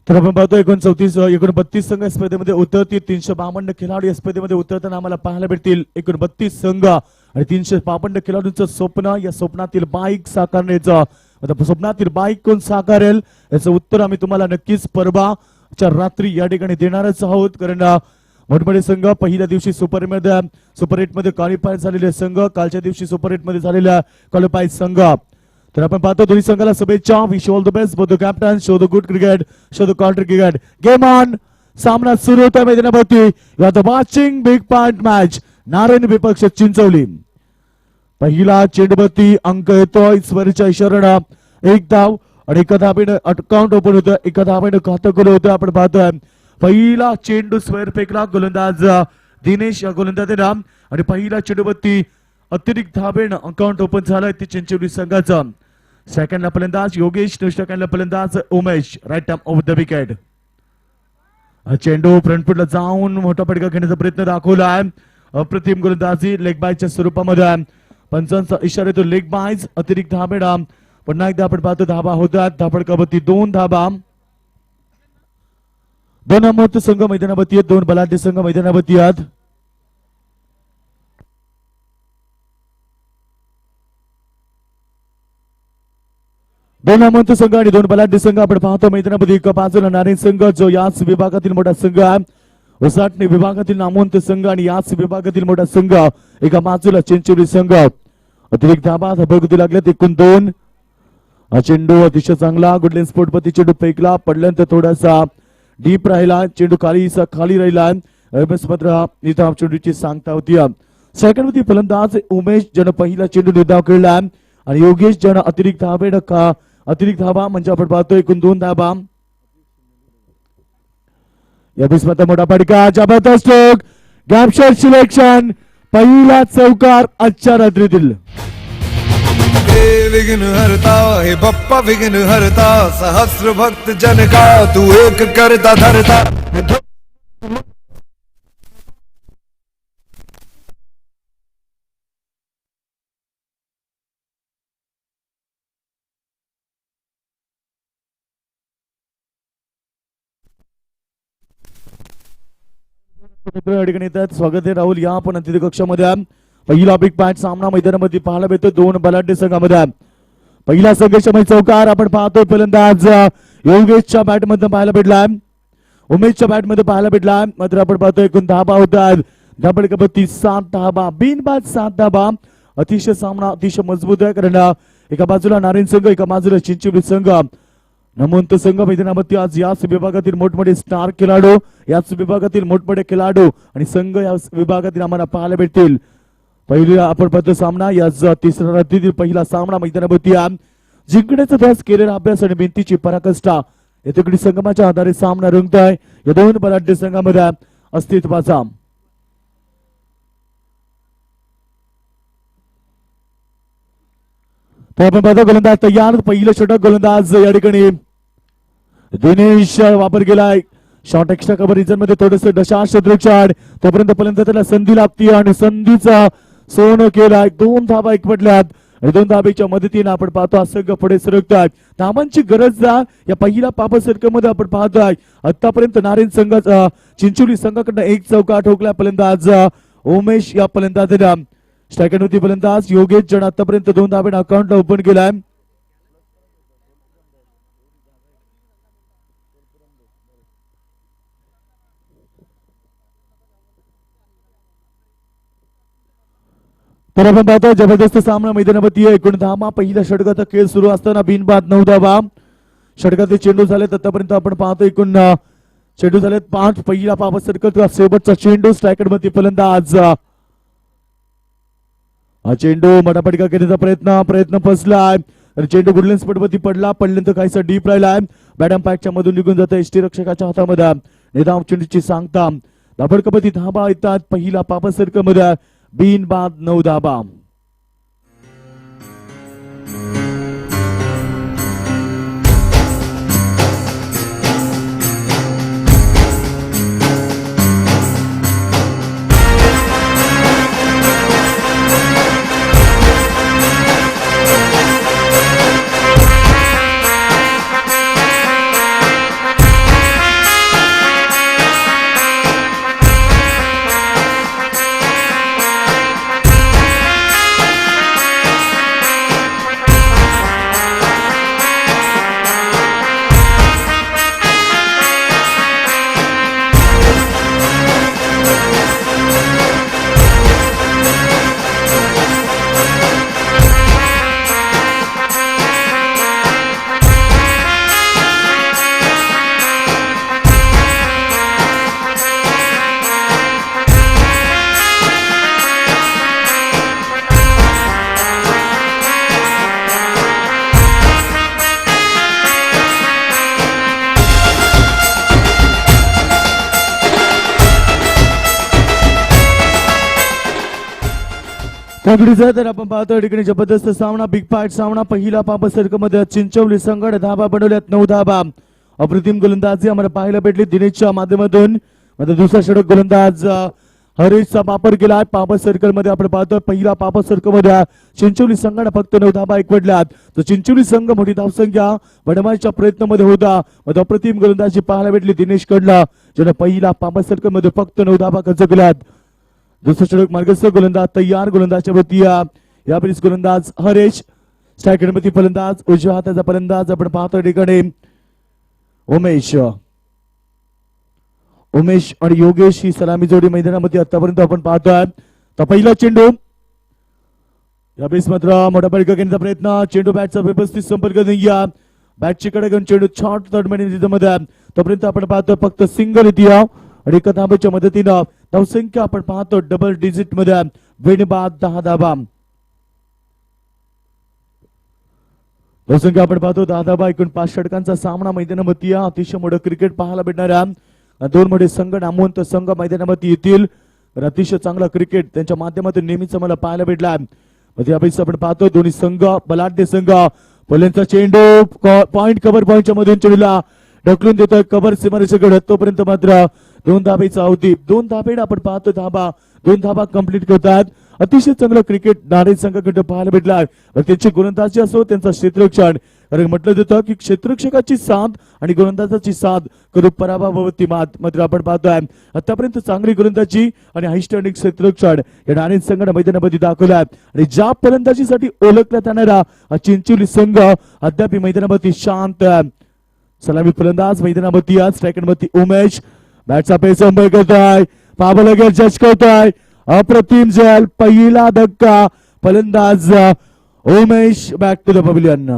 तर आपण पाहतो 39 संघ स्पर्धेमध्ये उतरतील. 352 खेळाडू या स्पर्धेमध्ये उतरताना आम्हाला पाहायला भेटतील. 39 संघ आणि 352 खेळाडूंचं स्वप्न, या स्वप्नातील बाईक साकारण्याचं, आता स्वप्नातील बाईक कोण साकारेल याचं उत्तर आम्ही तुम्हाला नक्कीच परवाच्या रात्री या ठिकाणी देणारच आहोत. कारण मोठमोठे संघ पहिल्या दिवशी सुपर एट मध्ये क्वालिफाय झालेले संघ, कालच्या दिवशी सुपर एट मध्ये झालेल्या क्वालिफाय संघ. तर आपण पाहतो दोन्ही संघाला शुभेच्छा. Wish all the best both the captain. Show the good cricket, show the counter cricket. Game on. सामना सुरू होता मैदानावरती. You are the watching big point match. Narayan विपक्ष चिंचवली. पहिला चेंडूवरती अंक येतोय ईश्वरच्या इशाऱ्यानं. एक धाव आणि एका धावेनं अकाउंट ओपन होतं, एका धावेनं खातं खुलं होतं. आपण पाहतोय पहिला चेंडू स्क्वेअर फेकला गोलंदाज दिनेश या गोलंदाजाने आणि पहिला चेंडूवरती अतिरिक्त धावेनं अकाउंट ओपन झालंय ते चिंचवली संघाचं. सेकंडला फलंदाज योगेश, सेकंडला फलंदाज Umesh. Right time of the wicket. चेंडू फ्रंट फुटला जाऊन मोठा फटका घेण्याचा प्रयत्न दाखवला आहे. अप्रतिम गोलंदाजी लेग बायच्या स्वरूपामध्ये. पंचांचा इशारा तो लेग बायज. अतिरिक्त धाबेडा पुन्हा एकदा आपण पाहतो धाबा होतात. धापडकावरती 2 धाबा. 2 अमोत संघ मैदानावरती आहेत, 2 बलाढ्य संघ मैदानावरती आहेत. दोन अमोत संघ आणि 2 बलाढ्य संघ आपण पाहतो मैदानामध्ये. एका बाजूला नारायण संघ जो याच विभागातील मोठा संघ आहे, उसाटणे विभागातील नामवंत संघ आणि याच विभागातील मोठा संघ. एका बाजूला चिंचवली संघ. अतिरिक्त धाबा धबडगती लागल्यात, एकूण 2. चेंडू अतिशय चांगला गुडलेन स्पोर्टपती चेंडू फेकला, पडल्यानंतर थोडासा डीप राहिला, चेंडू खाली राहिला. इथं चेंडूची सांगता होती. सेकंड मध्ये फलंदाज उमेश ज्यानं पहिला चेंडू निर्धाव खेळला आणि योगेश ज्यानं अतिरिक्त धाबा म्हणजे आपण पाहतो एकूण 2 धाबा. या बिस्मता मोठा फटका, जबरदस्त स्ट्रोक, गॅपशॉट सिलेक्शन, पहिला चौकार आजच्या रात्रीतील. विघ्न हरता हे बप्पा विघ्न हरता, सहस्र भक्त जन का तू एक करता धरता. स्वागत आहे राहुल या आपण अतिथी कक्षामध्ये. पहिला बिग पॅच सामना मैदानामध्ये पाहायला मिळतो 2 बलाढ्य संघामध्ये. पहिला संघर्षमय चौकार आपण पाहतोय. फलंदाज योगेशच्या बॅट मध्ये पाहायला भेटलाय, उमेशच्या बॅट मध्ये पाहायला भेटलाय. मात्र आपण पाहतोय एकूण धाबा होतात. धाबडकपती 7 धाबा, बिनबाद 7 धाबा. अतिशय सामना अतिशय मजबूत आहे कारण एका बाजूला नारायण संघ, एका बाजूला चिंचवली संघ. नमवंत संघ मैदानामध्ये आज याच विभागातील मोठमोठे स्टार खेळाडू, याच विभागातील मोठमोठे खेळाडू आणि संघ या विभागातील आम्हाला पाहायला भेटतील. पहिला आपण पाहतो सामना याच तिसऱ्या रात्रीतील पहिला सामना मैदानावरती. जिंकण्याचा ध्यास केलेला अभ्यास आणि भिंतीची पराकाष्ठा या तिकडे संगमाच्या आधारे सामना रंगतोय या 2 बलाढ्य संघामध्ये अस्तित्वाचा. तर आपण पाहतो गोलंदाज तयार. पहिलं षटक गोलंदाज या ठिकाणी दिनेश वापर केलाय. शॉर्ट एक्स्ट्रा कव्हर रिजन मध्ये थोडस दशाश दृष्टाड, तोपर्यंत फलंदाजाला संधी लागती आणि संधीचा सोनं केलाय. 2 धाबा एकवटल्यात आणि 2 धाबेच्या मदतीने आपण पाहतो हा संघ पुढे सरकतोय. धाबांची गरज या पहिला पाप सर्कलमध्ये आपण पाहतोय. आतापर्यंत नारायण संघाचा चिंचवली संघाकडनं 1 चौका ठोकला फलंदाज उमेश या फलंदाजाने. सेकंड होती फलंदाज योगेश ज्यानं आतापर्यंत 2 धाबेनं अकाउंट ओपन केलाय. तर आपण पाहतो जबरदस्त सामना मैदानावरती. एकूण धाबा. पहिल्या षटकाचा खेळ सुरू असताना बिनबाद 9 धाबा. षटकाचे चेंडू झालेत आतापर्यंत आपण पाहतो एकूण चेंडू झालेत 5. पहिला पाप सर्कल शेवटचा चेंडू स्ट्रायकर मध्ये फलंदाज. हा चेंडू मटापटका घेण्याचा प्रयत्न फसलाय. चेंडू गुडलेन स्पॉटवरती पडल्यानंतर काहीसा डीप राहिलाय. बॅटम पॅकच्या मधून निघून जातं एसटी रक्षकाच्या हातामध्ये. निदाम चेंडूची सांगता. धाबडकपती धाबा येतात पहिला पाप सर्कल मध्ये. बिनबाद 9 धाबा. त्याकडे तर आपण पाहतो या ठिकाणी जबरदस्त सामना, बिग फाईट सामना. पहिला पाप सर्कलमध्ये चिंचवली संघाने धाबा बनवल्यात 9 धाबा. अप्रतिम गोलंदाजी आम्हाला पाहायला भेटली दिनेशच्या माध्यमातून. मात्र दुसरा षटक गोलंदाज हरीशचा वापर केला. पाप सर्कल मध्ये आपण पाहतो पहिला पाप सर्कल मध्ये चिंचवली संघाने फक्त 9 धाबा एकवटल्यात. तर चिंचवली संघ मोठी धावसंख्या बनवायच्या प्रयत्नामध्ये होता. मात्र अप्रतिम गोलंदाजी पाहायला भेटली दिनेश कडला, ज्याने पहिला पाप सर्कल मध्ये फक्त 9 धाबा खर्च केल्यात. दुसरा षटक मार्गस्थ गोलंदाज तयार. गोलंदाजच्या वरती या बरीच गोलंदाज हरेश. स्ट्रायकरमध्ये फलंदाज उजव्या हाताचा फलंदाज आपण पाहतो या ठिकाणी उमेश आणि योगेश ही सलामी जोडी मैदानामध्ये आतापर्यंत आपण पाहतोय. तर पहिला चेंडू यावेळेस मात्र मोठा फटका घेण्याचा प्रयत्न. चेंडू बॅटचा व्यवस्थित संपर्क नाहीया. बॅटची कडे घेऊन चेंडू शॉर्ट मध्ये तोपर्यंत आपण पाहतो फक्त सिंगल इतिया आणि एका धाब्याच्या मदतीनं धावसंख्या आपण पाहतो डबल डिजिट मध्ये. बेनबाद 10 धाबा. धावसंख्या आपण पाहतो 10 धाबा. एकूण 5 षटकांचा सामना मैदानामध्ये. अतिशय मोठं क्रिकेट पाहायला भेटणाऱ्या दोन मोठे संघ, नामवंत संघ मैदानामध्ये येतील. अतिशय चांगला क्रिकेट त्यांच्या माध्यमातून नेहमीच मला पाहायला भेटला. यावेळेस आपण पाहतो दोन्ही संघ बलाढ्य संघ. पहिल्यांचा चेंडू पॉइंट कव्हर पॉइंटच्या मधून चेंडूला ढकलून देतोय कव्हर सीमारेषेकडे. तोपर्यंत मात्र 2 धाबेचा अवधी. 2 धाबे आपण पाहतो धाबा 2 धाबा कंप्लीट करतात. अतिशय चांगलं क्रिकेट नाणे संघाकडे पाहायला भेटला. त्यांची गोलंदाजी असो त्यांचा क्षेत्ररक्षण, कारण म्हटलं जातं की क्षेत्ररक्षकाची साथ आणि गोलंदाजाची साथ करू पराभवती मात. मात्र आपण पाहतोय आतापर्यंत चांगली गोलंदाजी आणि हायस्टँडिंग क्षेत्ररक्षण या नाणे संघाने मैदानामध्ये दाखवलाय. आणि ज्या फलंदाजीसाठी ओळखण्यात येणारा चिंचोली संघ अद्याप मैदानामध्ये शांत. सलामी फलंदाज मैदानामध्ये आज स्ट्रायकरमध्ये उमेश. बॅटचा पेस अंबळ करताय, पाबा लगेच जज करताय. अप्रतिम जल पहिला धक्का. फलंदाज Umesh back to the pavilion.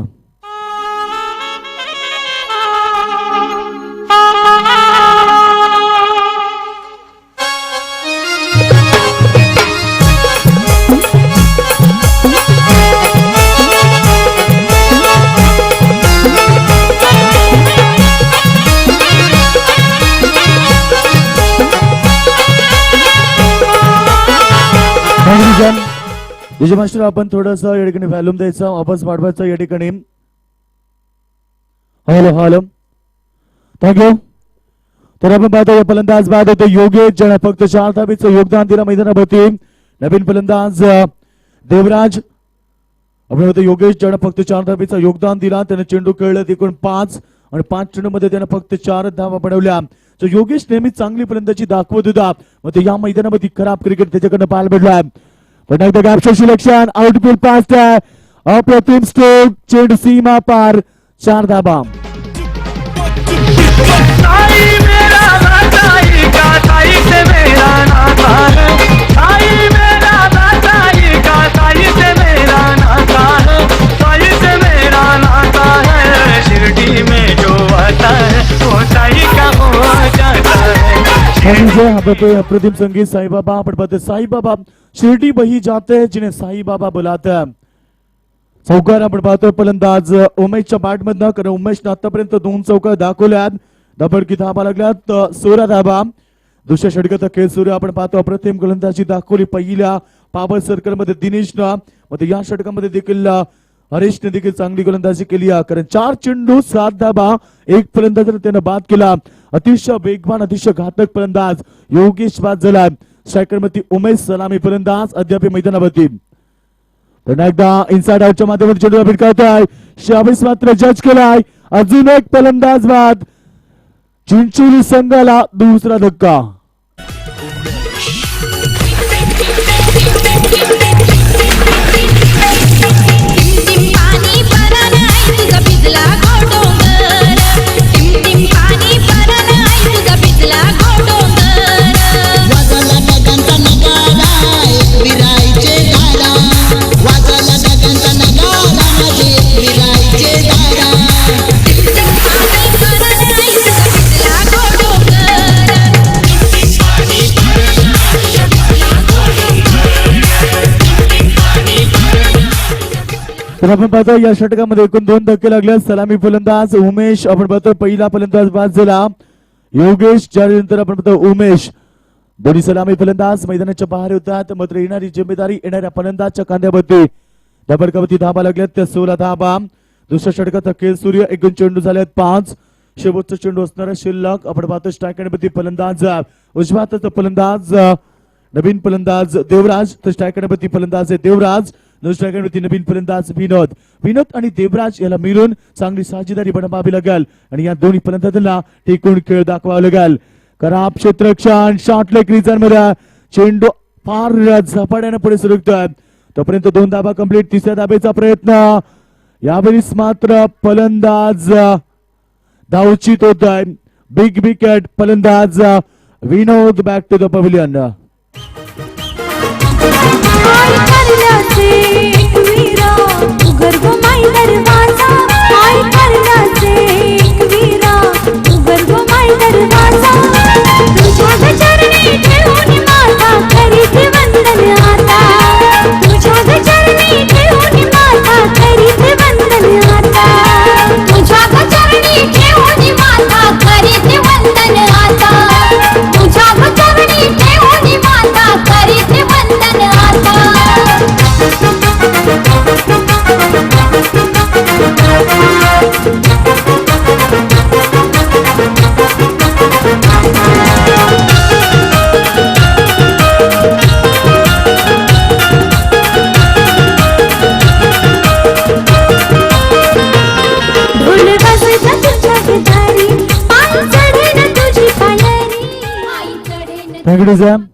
Vijay master आपण थोडस या ठिकाणी व्हॅल्यूम द्यायचा, वापस पाठवायचा या ठिकाणी. Hello thank you. तर आपण पाहतो फलंदाज बाद होते योगेश, ज्याने फक्त 4 धाबेचं योगदान दिलं मैदानावरती. नवीन फलंदाज देवराज. आपण पाहतो योगेश, ज्याने फक्त 4 धाबेचं योगदान दिला. त्याने चेंडू खेळले एकूण 5 आणि 5 चेंडू मध्ये त्याने फक्त 4 धावा बनवल्या. तर योगेश नेहमी चांगली फलंदाजी दाखवत होता. मग या मैदानामध्ये खराब क्रिकेट त्याच्याकडनं पाहायला भेटला. पण एकदा कॅप्चर सिलेक्शन आउटफील्ड पास आहे. अप्रतिम स्ट्रोक, चेंडू सीमा पार, 4 धाबा. अप्रतिम संगीत साई बाबा. आपण पाहते साई बाबा शिर्डी बही जाते जिन्हें साई बाबा बुलाते. चौकार आपण पाहतोय फलंदाज उमेशच्या बॅट मधनं, कारण उमेशनं आतापर्यंत 2 चौकार दाखवल्यात. धबडकी धाबा लागल्यात 16 धाबा. दुसऱ्या षटकाचा खेळ सुरू आपण पाहतो. अप्रतिम गोलंदाजी दाखवली पहिल्या पावर सर्कल मध्ये दिनेशनं. मग या षटकामध्ये देखील हरीशने देखील चांगली गोलंदाजी केली, कारण 4 चेंडू 7 धाबा. एक फलंदाजाने त्यानं बाद केला. अतिशय वेगवान अतिशय घातक फलंदाज योगेश बाद झाला. स्ट्रायकर मध्ये उमेश सलामी फलंदाज अद्याप मैदानावरती. पुन्हा एकदा इनसाइड आउटच्या माध्यमातून चेंडू भिडकावताय. शाबीस मात्र जज केलाय. अजून एक फलंदाज बाद. चिंचोली संघाला दुसरा धक्का. तर आपण पाहतो या षटकामध्ये एकूण 2 धक्के लागले. सलामी फलंदाज उमेश. आपण पाहतो पहिला फलंदाज बाद झाला योगेश, ज्यानंतर आपण पाहतो उमेश. दोन्ही सलामी फलंदाज मैदानाच्या बाहेर होतात, मात्र येणारी जिम्मेदारी येणाऱ्या फलंदाजच्या खांद्यावरती. धबडकावरती धाबा लागल्यात त्या 16 धाबा. दुसऱ्या षटकात अखेर सूर्य एकूण चेंडू झाल्यात 5. शेवटचा चेंडू असणारा शिल्लक. आपण पाहतो स्ट्रायकरवरती फलंदाज उजव्या हाताचा फलंदाज नवीन फलंदाज देवराज, तर स्ट्रायकरवरती फलंदाज आहे देवराज. स्ट्रायकरवरती नवीन फलंदाज विनोद आणि देवराज याला मिळून चांगली साजेदारी बनवावी लागेल आणि या दोन्ही फलंदाजांना टिकून खेळ दाखवावा लागेल. खराब क्षेत्ररक्षण शॉर्ट लेग रिजन मध्ये चेंडू फार झपाट्याने पुढे सरकतोय. तोपर्यंत 2 धाबा कंप्लीट. तिसऱ्या धाब्याचा प्रयत्न यावेळेस मात्र फलंदाज धावचित होत आहे. बिग विकेट फलंदाज Vinod back to the pavilion. Thank you, Sam.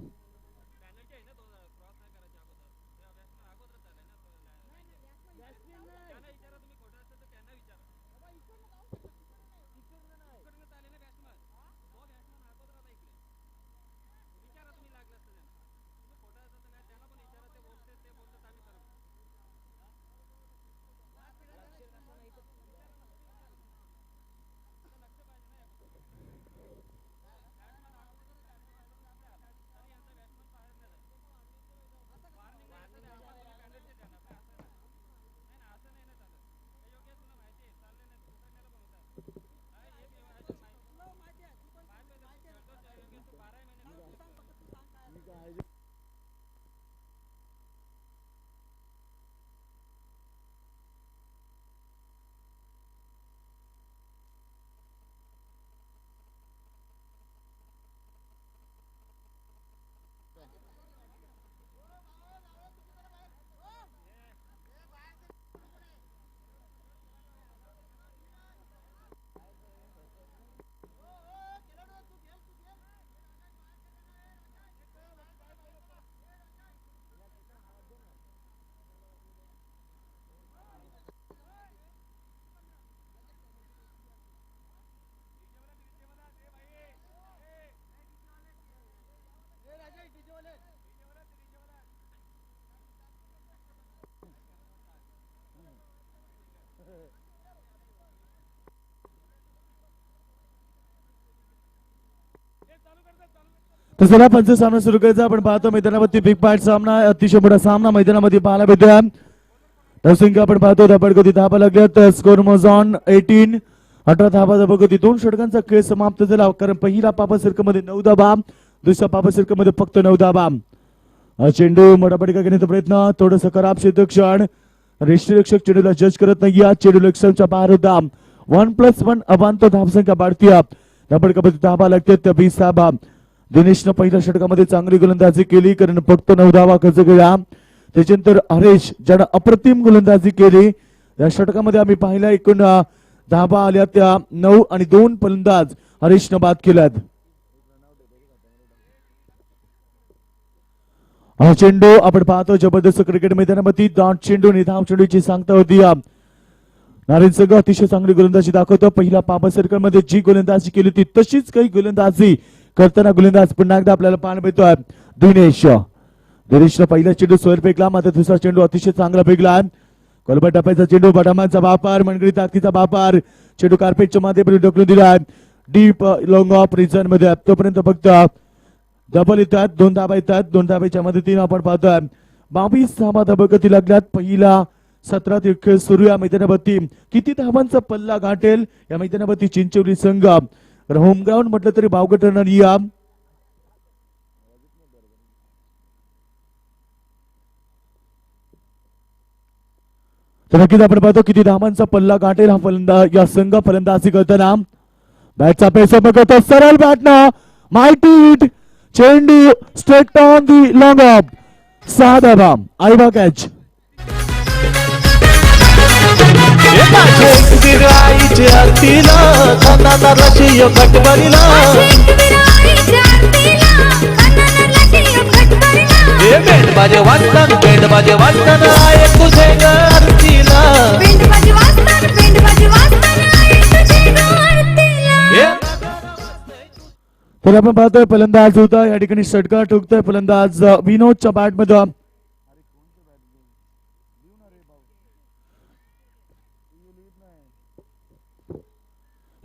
तर चला पंच सामना सुरू करायचा. आपण पाहतो मैदानावरती बिग फाईट सामना, अतिशय मोठा सामना मैदानामध्ये पाहायला भेटतोय. नवसिंग आपण पाहतो धबडगती धाबा लागल्यात. स्कोर मोजॉन 18. 18 धाबा धबडगती. 2 षटकांचा खेळ समाप्त झाला, कारण पहिला पापा सर्कल मध्ये 9 धाबा, दुसऱ्या पापा सर्कल मध्ये फक्त 9 धाबा. चेंडू मोडापडिका घेण्याचा प्रयत्न, थोडस खराब क्षेत्ररक्षण. रेषीरक्षक चेंडूला जज करत नाही. या चेंडू लक्ष्यांच्या बाहेर होता. 1+1 अवांतर धावसंख्या वाढतीय. धबडकावरती धाबा लागतात 20 धाबा. दिनेशनं पहिल्या षटकामध्ये चांगली गोलंदाजी केली, कारण फक्त 9 धावा खर्च केला. त्याच्यानंतर हरेश ज्यानं अप्रतिम गोलंदाजी केली. या षटकामध्ये आम्ही पाहिला एकूण धाबा आल्या त्या 9 आणि 2 फलंदाज हरेशनं बाद केल्यात. हा चेंडू आपण पाहतो जबरदस्त क्रिकेट मैदानामध्ये डॉट चेंडू निधाव चेंडूची सांगता होती. नारायण संघ अतिशय चांगली गोलंदाजी दाखवतो. पहिला पापा सर्कल मध्ये जी गोलंदाजी केली होती तशीच काही गोलंदाजी करताना गोलंदाज पुन्हा एकदा आपल्याला पाहायला मिळतोय. दिनेशनं पहिला चेंडू सोयर फेकला, मात्र दुसरा चेंडू अतिशय चांगला फेकला. कोलबा टप्प्याचा चेंडू, बटामांचा वापर, मनगडी ताकदीचा वापर. चेंडू कार्पेटच्या माध्यमातून ढकलून दिला डीप लॉंग ऑफ रिजन मध्ये. तोपर्यंत फक्त डबल येतात, 2 धाबा येतात. 2 धाब्याच्या मदतीने आपण पाहतोय 22 धाबा धबगती लागल्यात. पहिला 17 खेळ सुरू या मैदानावरती. किती धावांचा पल्ला गाठेल या मैदानावरती चिंचोली संघ. होम ग्राउंड म्हटलं तरी बावगटणार या तर नक्कीच आपण पाहतो किती धावांचा पल्ला गाठेल हा फलंदाज या संघ फलंदाजी करताना. बॅटचा पेस करतो सरळ बॅटनं माहिती हिट चेंडू straight on the long of 6 धावा आयबा कॅच. आईची आरतीला खाताना रशिय कटबरीला बेंड बाजे वाजताना ऐकू दे ग आरतीला. तर आपण पाहतोय फलंदाज होता या ठिकाणी षटकार ठोकतोय फलंदाज विनोदच्या बॅट मध्ये.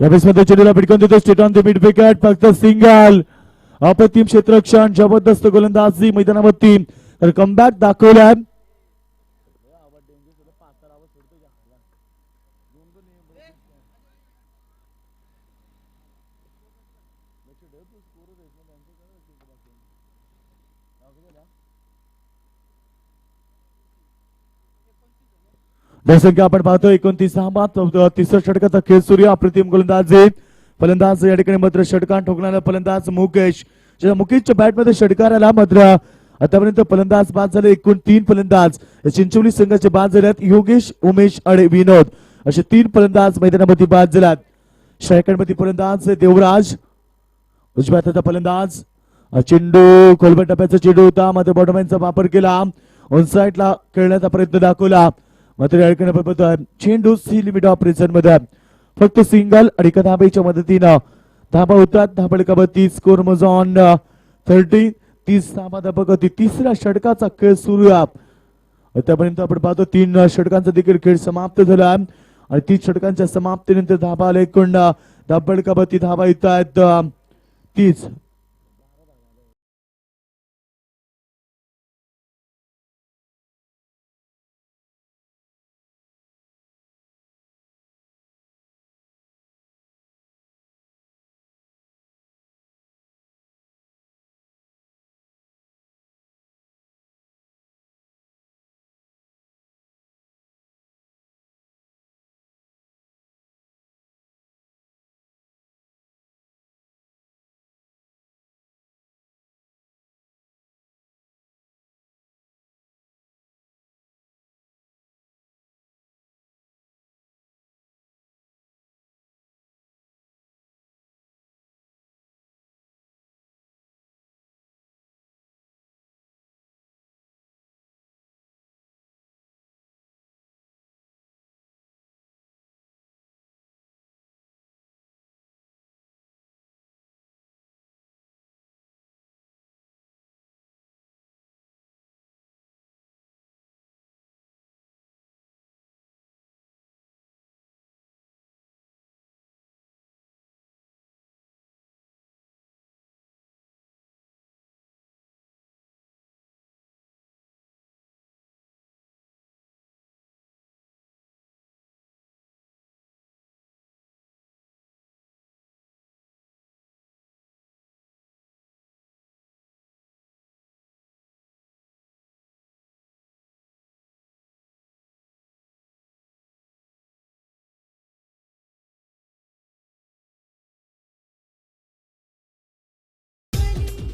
या मध्ये चेंडूला पिटकून देतो straight on the mid wicket. फक्त सिंगल अप्रतिम क्षेत्ररक्षण जबरदस्त गोलंदाजी मैदानावरती तर कमबॅक दाखवलाय. संख्या आपण पाहतो 29 धावा. तिसऱ्या षटकाचा खेळ सुरू. अप्रतिम गोलंदाजी फलंदाज या ठिकाणी मात्र षटकार ठोकणारा फलंदाज मुकेश. मुकेशच्या बॅट मध्ये षटकार आला मात्र आतापर्यंत फलंदाज बाद झाले. एकूण 3 फलंदाज चिंचोली संघाचे बाद झाल्यात. योगेश उमेश आणि विनोद असे 3 फलंदाज मैदानामध्ये बाद झाल्यात. मध्ये फलंदाज देवराज. उजव्या हाताचा फलंदाज चेंडू खोलबट टप्प्याचा चेंडू होता मात्र बॉटमॅनचा वापर केला. ऑन साइडला खेळण्याचा प्रयत्न दाखवला मात्र या ठिकाणी चेंडू सी लिमिट ऑपरेशन मध्ये फक्त सिंगल आणि एका धाबेच्या मदतीनं धाबा होतात. धाबळकावरती स्कोर मज ऑन 30 धाबा धाबकती. तिसऱ्या षटकाचा खेळ सुरू आहे. आतापर्यंत आपण पाहतो 3 षटकांचा देखील खेळ समाप्त झाला आणि 30 षटकांच्या समाप्तीनंतर धाबा आले. एकूण धाबळकावरती धाबा येत आहेत 30.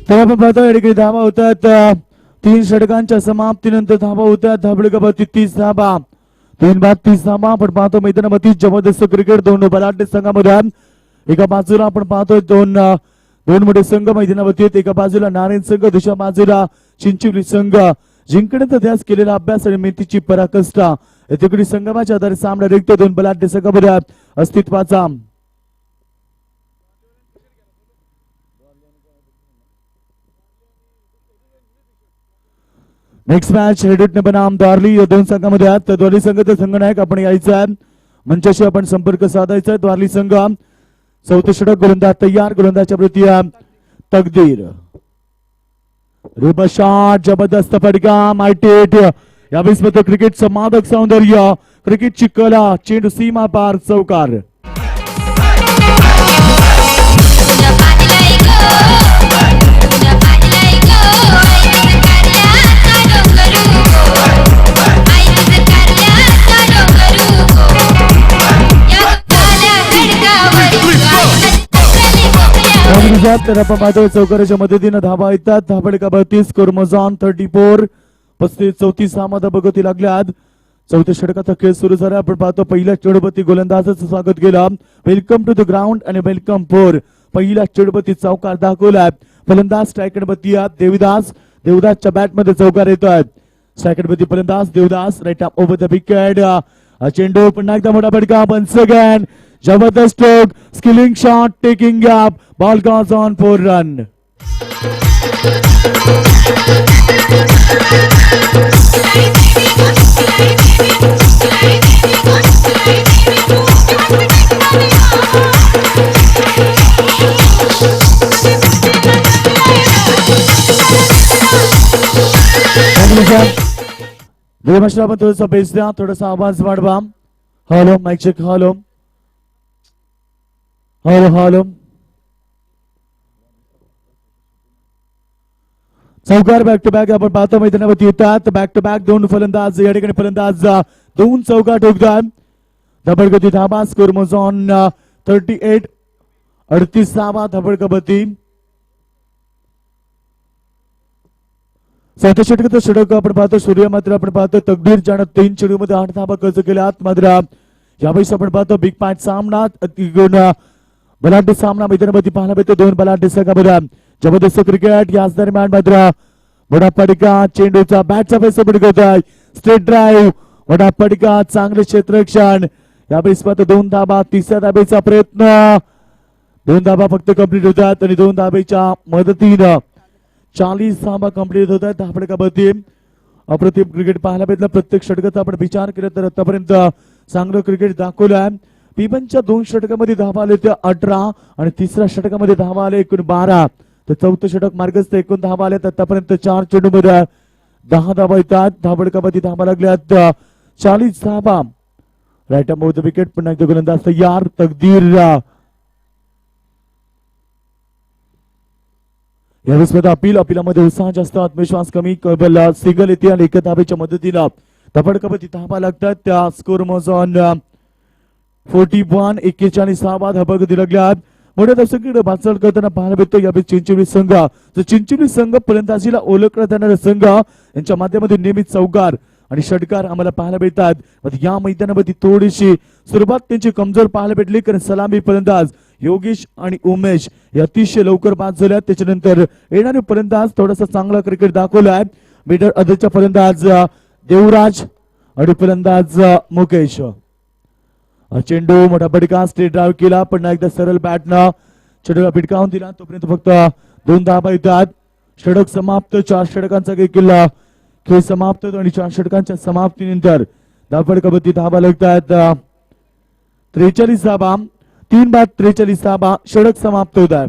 तर आपण पाहतो या ठिकाणी धावा होतात 3 षटकांच्या समाप्तीनंतर धावा होतात. धाबळकावरती 30 धावा 3 बाद 30 धावा. आपण पाहतो मैदानामध्ये जबरदस्त क्रिकेट. 2 बलाढ्य संघामध्ये एका बाजूला आपण पाहतोय दोन मोठे संघ मैदानावरती आहेत. एका बाजूला नारायण संघ दुसऱ्या बाजूला चिंचोली संघ. जिंकण्याचा ध्यास केलेला अभ्यास आणि मेहनतीची पराकाष्ठा तिकडे संगमाच्या आधारे सामना रिक्त 2 बलाढ्य संघामध्ये अस्तित्वाचा. नेक्स्ट मॅच हेडेड बनाम द्वारली या 2 संघामध्ये आहेत. तर द्वारली संघाचा संघनायक आपण यायचा आहे मंचाशी आपण संपर्क साधायचा. द्वारली संघ 4 षटक गोलंदाज तयार. गोलंदाजच्या प्रती तकदीर. शॉट जबरदस्त फटका मायटेट. यावेळेस मध्ये क्रिकेटचं मादक सौंदर्य क्रिकेटची कला चेंडू सीमा पार चौकार. तर आपण पाहतोय चौकाराच्या मदतीनं धावा येतात. धाबडका 32 कर्मझॉन 34 35 धावा बघती लागल्यात. चौथ्या षटकाचा खेळ सुरू झाला. आपण पाहतो पहिल्या चेंडूवरती गोलंदाजाचं स्वागत केलं. वेलकम टू द ग्राउंड आणि वेलकम फॉर. पहिला चेंडूवरती चौकार दाखवला. फलंदाज स्ट्रायकरवरती देवदासच्या बॅट मध्ये चौकार येतोय. स्ट्रायकरवरती फलंदाज Devdas right up over the wicket. चेंडू पुन्हा एकदा मोठा फटका. वन्स अगेन जबरदस्त stroke. Skilling shot taking gap. Ball goes on four run. आपण थोडासा बेस द्या. थोडासा आवाज वाढवा. Hello mike check. Hello hello hello. चौकार बॅक टू बॅक आपण पाहतो मैदानावरती येतात. बॅक टू बॅक दोन फलंदाज या ठिकाणी फलंदाज दोन चौकार ठोकतात. धबडगती धाबा स्कोर मोजॉन 38 38 धाबा धबडगती. चौथ्या षटकाचं षटक आपण पाहतो. सूर्य मात्र आपण पाहतो तकदीर ज्यानं 3 चेंडूमध्ये 8 धाबा खर्च केल्यात. मात्र यावेळेस आपण पाहतो बिग पॅच सामना बलाढ्य सामना मैदानावरती पाहायला मिळतो. दोन बलाढ्य संघामध्ये जबरदस्त क्रिकेट. याच दरम्यान मात्र मोठा फटका. चेंडूचा बॅटचा पैसा पडकवतोय. स्ट्रेट ड्राईव्ह मोठा फटका. चांगले क्षेत्ररक्षण. यावेळेस मात्र 2 धाबा. तिसऱ्या धाबेचा प्रयत्न. 2 धाबा फक्त कंप्लीट होतात आणि 2 धाबेच्या मदतीनं 40 धाबा कंप्लीट होतात. धाबडकावरती अप्रतिम क्रिकेट पाहायला भेटलं. प्रत्येक षटकाचा आपण विचार केला तर आतापर्यंत चांगलं क्रिकेट दाखवलं. पीबनच्या 2 षटकामध्ये धावा आले ते 18 आणि तिसऱ्या षटकामध्ये धावा आले एकूण 12. तर चौथं षटक मार्गस्थ एकूण धावा आले. आतापर्यंत 4 चेंडूमध्ये 10 धावा येतात. धाबडकावरती धावा लागल्यात 40 धावा. Right up over the wicket. पुन्हा एकदा गोलंदाज तयार. तकदीर यावेळेस अपिलामध्ये उत्साह जास्त आत्मविश्वास कमी. केवळ सिंगल येते आणि 1 धावेच्या मदतीला धबडकावरती धावा लागतात. त्या स्कोर मोजॉन 41 41 धावा धबडगती लागल्यात. मोठ्या दर्शकांकडे वाटचाल करताना पाहायला भेटतो. यावेळी चिंचोली संघ चिंचोली संघ फलंदाजीला ओळखला जाणारा संघ यांच्या माध्यमातून नियमित चौकार आणि षटकार आम्हाला पाहायला भेटतात. या मैदानावरती थोडीशी सुरुवात त्यांची कमजोर पाहायला भेटली. कारण सलामी फलंदाज योगेश आणि उमेश हे अतिशय लवकर बाद झाल्यात. त्याच्यानंतर येणारे फलंदाज थोडासा चांगला क्रिकेट दाखवलाय. मिडल ऑर्डरचा फलंदाज देवराज आणि फलंदाज मुकेश. चेंडू मोठा फटका. स्ट्रेट ड्राईव्ह केला. पुन्हा एकदा सरळ बॅटनं चेंडूला भिटकावून दिला. तोपर्यंत फक्त 2 धाबा येतात. षटक समाप्त. 4 षटकांचा खेळ समाप्त आणि 4 षटकांच्या समाप्तीनंतर धाबडकावरती धाबा लागतात 43 धाबा. 3 बाद 43 धाबा. षटक समाप्त होत आहे.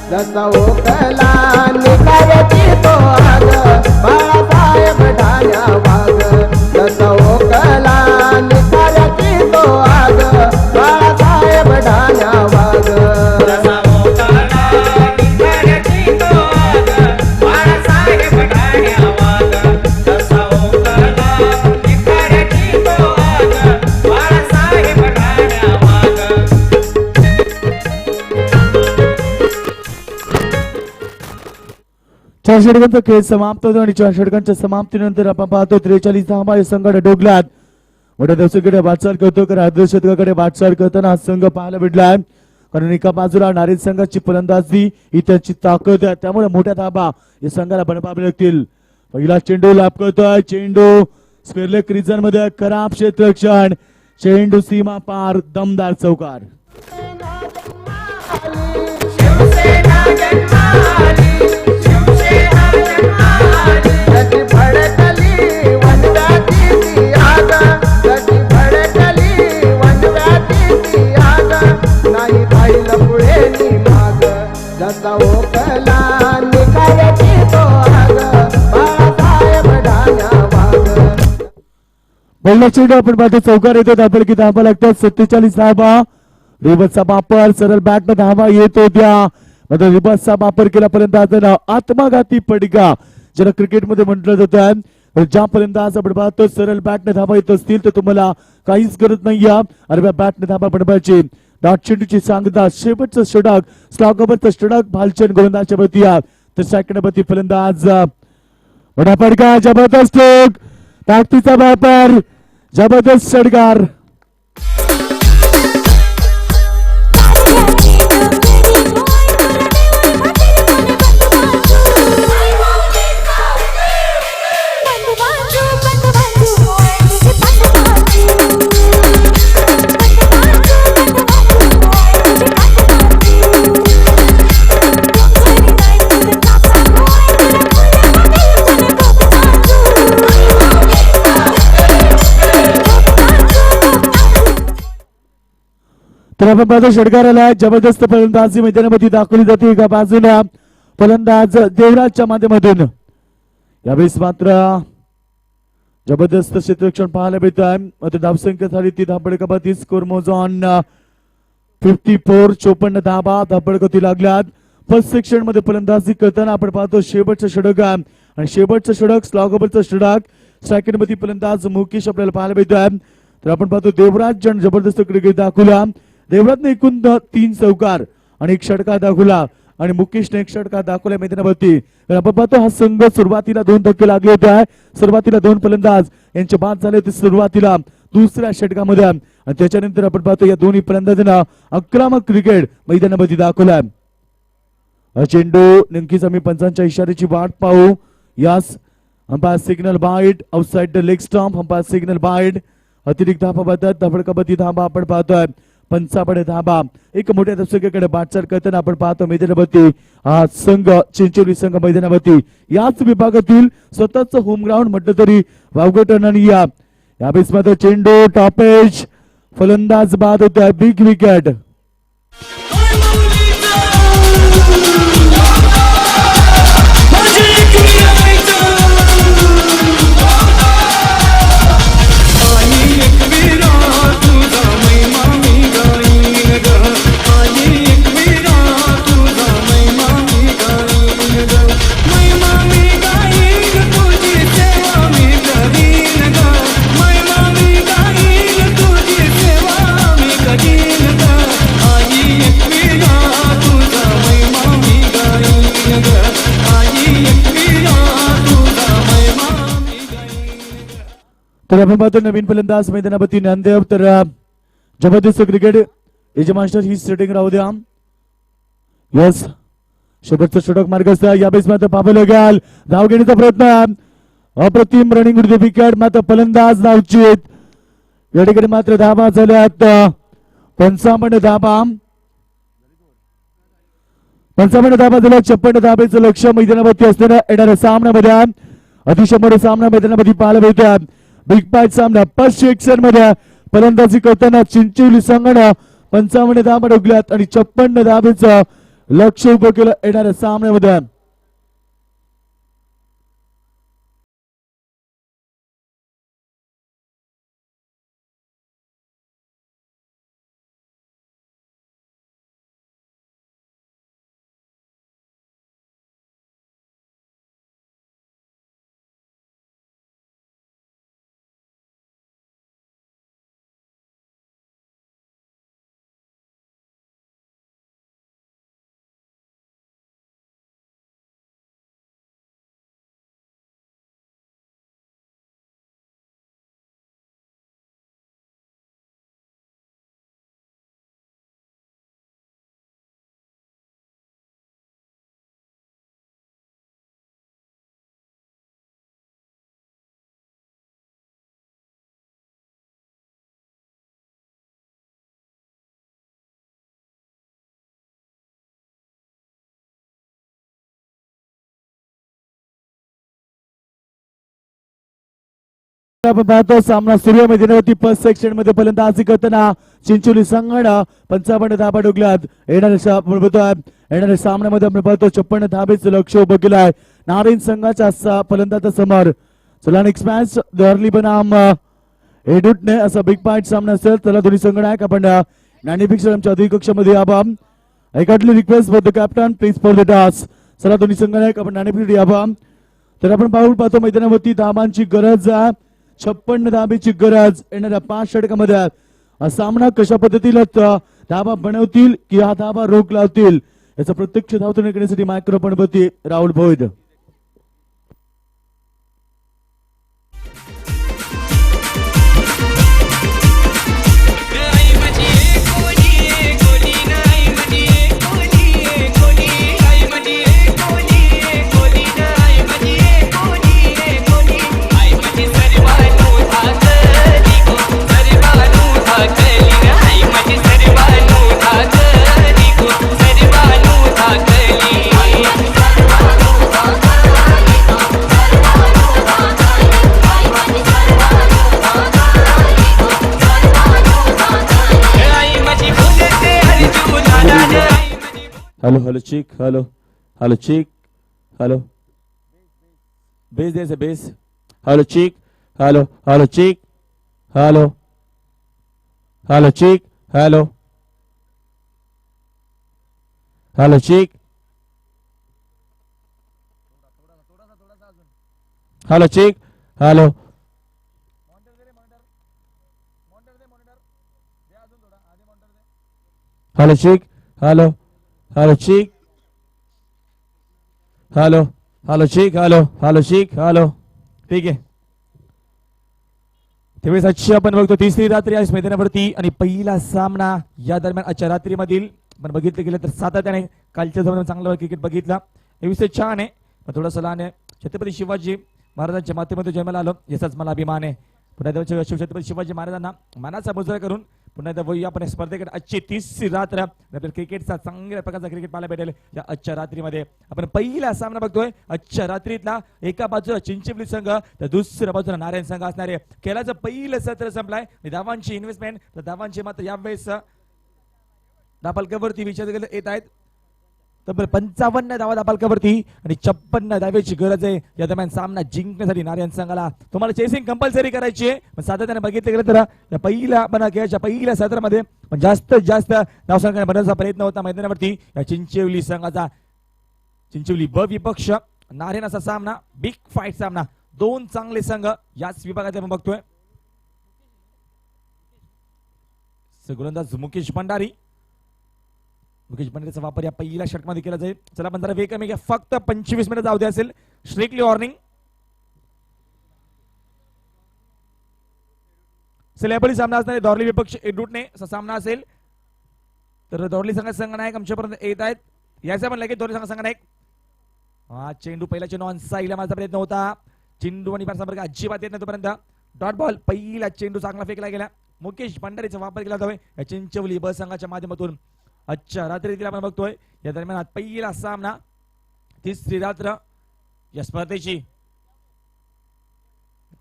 जसा ओकला निकायची तो आग बाळासाहेब ढाण्या वाग. जसा ओकला निकायची तो आग बाळासाहेब ढाण्या वाग. जसा ओकला निकायची तो आग बाळासाहेब ढाण्या वाग. जसा ओकला निकायची तो आग बाळासाहेब ढाण्या वाग. चार षटकांचा खेळ समाप्त होतो आणि 4 षटकांच्या समाप्तीनंतर आपण पाहतो 43 धावा या संघाने डोकल्यात. मोठ्या दर्शकाकडे वाटचाल करतो. कारण अर्धशतकाकडे वाटचाल करताना हा संघ पाहायला भेटलाय. कारण एका बाजूला नारिद संघाची फलंदाजी ही त्यांची ताकद आहे. त्यामुळे मोठ्या धाबा या संघाला बनवावे लागतील. पहिला चेंडू लाभ करतोय. चेंडू स्क्वेअर क्रिजन मध्ये खराब क्षेत्ररक्षण. चेंडू सीमा पार. दमदार चौकार. जसा ओकला निकायची तो आग बाळासाहेब ढाण्या वाग. पहिला चेंडू आपण पाहतो चौकार येतो धाबा की धाबा लागतात 47 धाबा. रिवर्सचा वापर सरळ बॅट न धाबा येत होत्या मात्र रिवर्सचा वापर केला फलंदाजानं आत्मघाती फटका ज्याला क्रिकेटमध्ये म्हटलं जातं. ज्या फलंदाज आपण पाहतो सरळ बॅटने धाबा येत असतील तर तुम्हाला काहीच गरज नाही अरव्या बॅटने धाबा बनवायची. दाट चेंडूची सांगता शेवटचं षटक स्लॉगवरचं षटक भालचंद गोलंदाजच्या वरती तर सेकंडवरती फलंदाज मोठा फटका जबरदस्त स्ट्रोक ताकदीचा वापर जबरदस्त षटकार. तर आपण पाहतो षटकाराला जबरदस्त फलंदाजी मैदानामध्ये दाखवली जाते. एका बाजूला फलंदाज देवराजच्या माध्यमातून यावेळेस मात्र जबरदस्त क्षेत्ररक्षण पाहायला मिळत आहे. मात्र धावसंख्या झाली ती धाबडकाबाती स्कोर मोज ऑन 54 54 धाबा धाबडकती लागल्यात. फर्स्ट सेक्शन मध्ये फलंदाजी करताना आपण पाहतो शेवटचं षटक आणि शेवटचं षटक स्लॉगवरचं षटक सेकंड मध्ये फलंदाज मुकेश आपल्याला पाहायला मिळत आहे. तर आपण पाहतो देवराज जण जबरदस्त क्रिकेट दाखवला. देवराजने एकूण 3 चौकार आणि 1 षटकार दाखवला आणि मुकेशने 1 षटकार दाखवला मैदानावरती. तर आपण पाहतो हा संघ सुरुवातीला 2 धक्के लागले होते. सुरुवातीला 2 फलंदाज यांचे बाद झाले होते सुरुवातीला दुसऱ्या षटकामध्ये आणि त्याच्यानंतर आपण पाहतो या दोन्ही फलंदाजांना आक्रमक क्रिकेट मैदानामध्ये दाखवला. चेंडू नेमकीच आम्ही पंचांच्या इशाऱ्याची वाट पाहू. यास umpire signal wide outside the leg stump umpire signal wide. अतिरिक्त धाबा बदल धबडकाबती धाबा आपण पाहतोय 55 धाबा. एक मोठ्या दर्शकाकडे बाटचाल करताना आपण पाहतो मैदानावरती हा संघ चिंचोली संघ मैदानावरती याच विभागातील स्वतःच होम ग्राउंड म्हटलं तरी वावगं ठरणार. यावेळेस मात्र चेंडू टॉपेज फलंदाज बाद होत्या बिग विकेट. तर आपण पाहतो नवीन फलंदाज मैदानावरती नांदेव. तर जबरदस्त क्रिकेट एजे मास्टर ही सेटिंग राहू द्या. यस शेवटचा षटक मार्ग असता यावेळेस मात्र पाबल घ्याल धाव घेण्याचा प्रयत्न अप्रतिम रनिंग विरुद्ध विकेट मात्र फलंदाज नावचित या ठिकाणी मात्र धाबा झाल्यात 55 धाबा 55 धाबा झाल्या. 56 धाब्याचं लक्ष मैदानावरती असताना येणाऱ्या सामन्यामध्ये अतिशय मोठे सामना मैदानामध्ये पाहायला मिळतात. बिग बॅच सामना फर्स्ट सेक्शन मध्ये फलंदाजी करताना चिंचोली संघानं 55 धाबा डोकल्यात आणि 56 धाब्याचं लक्ष उभं केलं येणाऱ्या सामन्यामध्ये. आपण पाहतो सामना सुरू मैदानावरती फर्स्ट सेक्शन मध्ये फलंदाजी करताना चिंचोली संघानं 55 धाबा डोकल्यात. येणाऱ्या सामन्यामध्ये आपण पाहतो 56 धाब्याचं लक्ष उभं केलं आहे नारायण संघाच्या फलंदाजा समोर. चला नेक्स्ट मॅच द अर्ली बनाम एडूटने असा बिग पॉइंट सामना असेल. चला दोन्ही संघ नायक आपण नाणेफेक आमच्या अधिक कक्षामध्ये यावा. I kindly request for the captain please for the task. चला दोन्ही संघ नायक आपण नाणेफेक यावा. तर आपण पाहतो मैदानावरती धाबांची गरज आहे. 56 धाबेची गरज येणाऱ्या 5 षटकामध्ये. हा सामना कशा पद्धतीला धाबा बनवतील की हा धाबा रोख लावतील याचा प्रत्यक्ष धावतो करण्यासाठी मायक्रोफोन वरती राहुल भोईद. Hello hello check hello hello check hello base they say base hello check hello hello check hello hello check hello hello check hello check hello hello check hello hello check hello hello check hello hello check hello. ठीक आहे. त्यावेळेस आजची आपण बघतो तिसरी रात्री आज मैदानावरती आणि पहिला सामना या दरम्यान आजच्या रात्रीमधील पण बघितलं गेलं तर सातत्याने कालच्या जमान्यात चांगला क्रिकेट बघितला. हे विषय छान आहे पण थोडासा लहान आहे. छत्रपती शिवाजी महाराजांच्या माध्यमातून जन्माला आलो याचाच मला अभिमान आहे. पुन्हा एकदा छत्रपती शिवाजी महाराजांना मानाचा मुजरा करून पुन्हा एकदा वळूया आपण स्पर्धेकडे. आजची तिसरी रात्र आपल्याला क्रिकेटचा चांगल्या प्रकारचा क्रिकेट पाहायला भेटेल या आजच्या रात्रीमध्ये. आपण पहिला सामना बघतोय आजच्या रात्रीतला. एका बाजूला चिंचवली संघ तर दुसऱ्या बाजूला नारायण संघ असणार आहे. खेळाचं पहिलं सत्र संपलाय. धावांची इन्व्हेस्टमेंट तर धावांची मात्र यावेळेस दापालकावरती विचार येत आहेत. तब्बल 55 धावा दापालकावरती आणि 56 धावेची गरज आहे या दरम्यान सामना जिंकण्यासाठी नारायण संघाला. तुम्हाला चेसिंग कंपल्सरी करायची आहे. सातत्याने बघितलं गेलं तर या पहिल्या खेळाच्या पहिल्या सत्रामध्ये जास्तीत जास्त धावसंख्या बनवण्याचा प्रयत्न होता मैदानावरती या चिंचवली संघाचा. चिंचवली ब विपक्ष नारायण असा सामना बिग फाईट सामना. दोन चांगले संघ याच विभागात आपण बघतोय. गोलंदाज मुकेश भंडारी. मुकेश भंडारीचा वापर या पहिल्या षटकामध्ये केला जाईल. चला पण जरा वेग कमी घ्या. फक्त 25 मिनिट जाऊ दे असेल. Strictly warning. सेलेबली सामना असणार दौरली विपक्ष एडूटने सामना असेल. तर दौरली संघ नायक आमच्यापर्यंत येत आहेत. याचा पण लगेच दौरली संघ नायक. हा चेंडू पहिला चेंडू ऑन साईडला माझा प्रयत्न होता. चेंडू आणि संपर्क अजिबात येत नाही तोपर्यंत. डॉट बॉल पहिला चेंडू चांगला फेकला गेला. मुकेश भंडारीचा वापर केला जातोय या चिंचवली ब संघाच्या माध्यमातून. अच्छा रात्रीतील आपण बघतोय या दरम्यान पहिला सामना तिसरी रात्र या स्पर्धेची.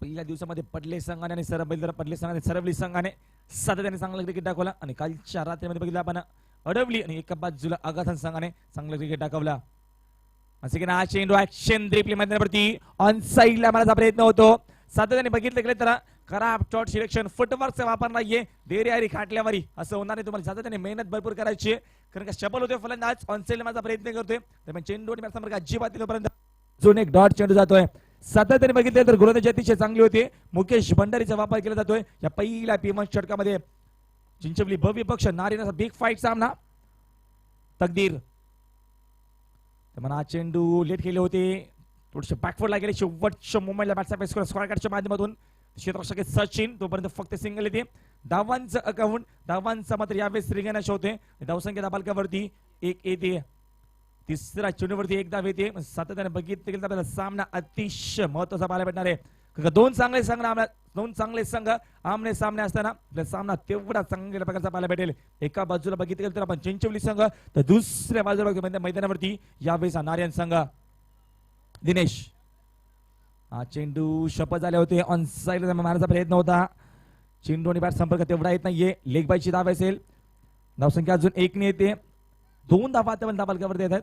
पहिल्या दिवसामध्ये पडले संघाने आणि पडले संघाने सरवली संघाने सातत्याने चांगला क्रिकेट दाखवला आणि कालच्या रात्रीमध्ये बघितलं आपण अडवली आणि एका बाजूला आघातन संघाने चांगला क्रिकेट दाखवला. असे की ना चेंडू ऍक्शन द्रीपली मैदानावरती ऑन साईडला मारण्याचा प्रयत्न होतो. सातत्याने बघितलं गेलं तर खराब शॉट सिलेक्शन फुटवर्कचा वापर नाहीये. डेरियारी खाटल्यावारी असं होणार नाही. तुम्हाला सातत्याने मेहनत भरपूर करायची आहे कारण का शबल होते फलंदाज ऑन साईडला माझा प्रयत्न करतोय. त्यामुळे चेंडू आणि संपर्क अजिबात तोपर्यंत अजून एक डॉट चेंडू जातोय. सातत्याने बघितलं तर गोलंदाजी अतिशय चांगली होती. मुकेश भंडारीचा वापर केला जातोय या पहिल्या पीएम षटकामध्ये. चिंचवली ब विपक्ष नारायणचा बिग फाईट सामना. तकदीर म्हणा चेंडू लेट केले होते. थोडेसे बॅकफोर्डला गेले. शेवटच्या मुंबईला बॅटचा फेस करून स्क्वेअर कार्डच्या माध्यमातून क्षेत्ररक्षक सचिन तोपर्यंत फक्त सिंगल येते. धावांचं अकाउंट धावांचा मात्र यावेळेस रिंगणाश होते. धावसंख्या दाबालकावरती 1 येते. तिसऱ्या चेंडूवरती 1 धाव येते. सातत्याने बघितलं गेलं आपल्याला सामना अतिशय महत्वाचा पाहायला भेटणार आहे. दोन चांगले संघ आमने सामने असताना आपल्याला सामना तेवढा चांगल्या प्रकारचा पाहायला भेटेल. एका बाजूला बघितलं गेलं तर आपण चिंचवली संघ तर दुसऱ्या बाजूला बघतो मैदानावरती यावेळेस नारायण संघ. दिनेश हा चेंडू शपथ झाले होते. ऑन साईड मारण्याचा प्रयत्न होता. चेंडू आणि बॅट संपर्क तेवढा येत नाहीये. लेग बायची धाव असेल. धावसंख्या अजून 1 ने येते. 2 धावा दाबालकावर देत आहेत.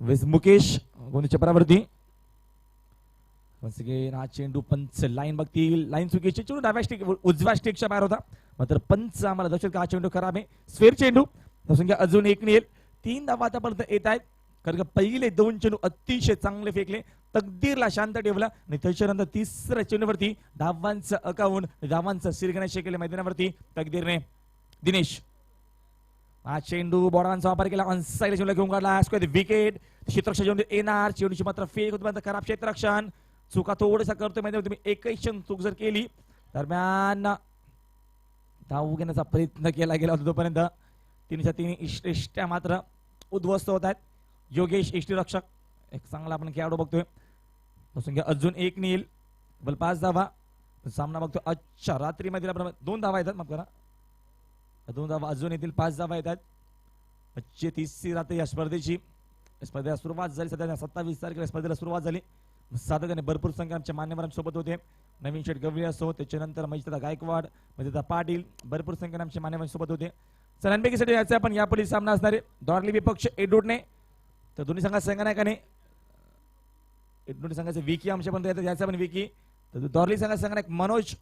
वेस मुकेश गोंधीच्या परावरती हा चेंडू पंच लाईन बघतील लाईन चुकीची चेंडू डाव्या स्टिक उजव्या स्टिकच्या बाहेर होता मात्र पंच आम्हाला दर्शक हा चेंडू खराब आहे स्फेअर चेंडू संख्या अजून एक नेल 3 धावा आतापर्यंत येत आहेत कारण का पहिले 2 चेंडू अतिशय चांगले फेकले तकदीरला शांत ठेवला आणि त्याच्यानंतर तिसऱ्या चेंडूवरती धावांचं अकाउंट धावांचं सिरगणेश केले मैदानावरती तकदीरने दिनेश हा चेंडू बॉर्डरांचा वापर केला ऑनसाइड चेंडू घेऊन काढला स्क्वेअर विकेट क्षेत्ररक्षण चेंडू येणार चेंडूची मात्र फेक होती खराब क्षेत्ररक्षण चुका थोडासा करतोय माहिती तुम्ही एकही क्षण चूक जर केली दरम्यान धाव घेण्याचा प्रयत्न केला गेला होता तोपर्यंत 3-3 इष्ट्या मात्र उद्ध्वस्त होत आहेत योगेश इष्टीरक्षक एक चांगला आपण खेळाडू बघतोय संख्या अजून एक नील बल 5 धावा सामना बघतोय अच्छा रात्रीमध्ये आपण 2 धावा येतात माफ करा 2 धावा अजून येतील 5 धावा येतात आजची 30वी रात्र या स्पर्धेला सुरुवात झाली सध्या 27 तारखेला स्पर्धेला सुरुवात झाली सातत्याने भरपूर संख्या आमच्या मान्यवरांसोबत होते नवीन शेठ गवळी असो त्याच्यानंतर मजिदा गायकवाड मजिदा पाटील भरपूर संख्येने आमच्या मान्यवरांसोबत होते सरांपैकीसाठी याचा आपण यापुढे सामना असणारे दॉर्ली विपक्ष एडोटने तर दोन्ही संघाने एडोटी संघाचे विकी आमच्यापर्यंत येतात याचा पण विकी तर दॉर्ली संघाने मनोज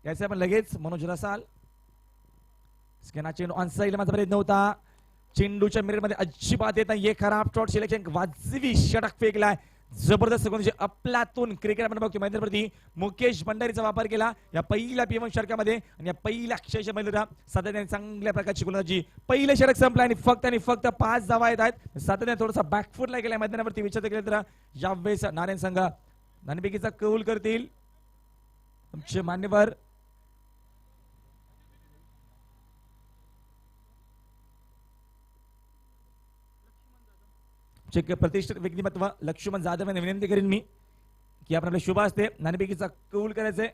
याचा पण लगेच मनोज रसाल स्केना चेंडू ऑनसाइड मात्र प्रयत्न होता चेंडूच्या मिररमध्ये अजिबात येत नाही खराब शॉट सिलेक्शन वाजवी षटक फेकलाय जबरदस्त म्हणजे अफलातून क्रिकेट आपण बघतो मैदानावरती मुकेश भंडारीचा वापर केला या पहिल्या P1 षटकामध्ये आणि या पहिल्या क्षयच्या मैदानात सातत्याने चांगल्या प्रकारची गोलंदाजी पहिलं षटक संपलं आणि फक्त 5 धावा येत आहेत सातत्याने थोडासा बॅकफुटला गेला मैदानावरती विचार केला तर यावेळेस नारायण संघ नाणेफेकीचा कौल करतील आमचे मान्यवर प्रतिष्ठित व्यक्तिमत्व लक्ष्मण जाधव यांना विनंती करेन मी की आपण आपल्या शुभ असते नाणेफेकीचा कौल करायचंय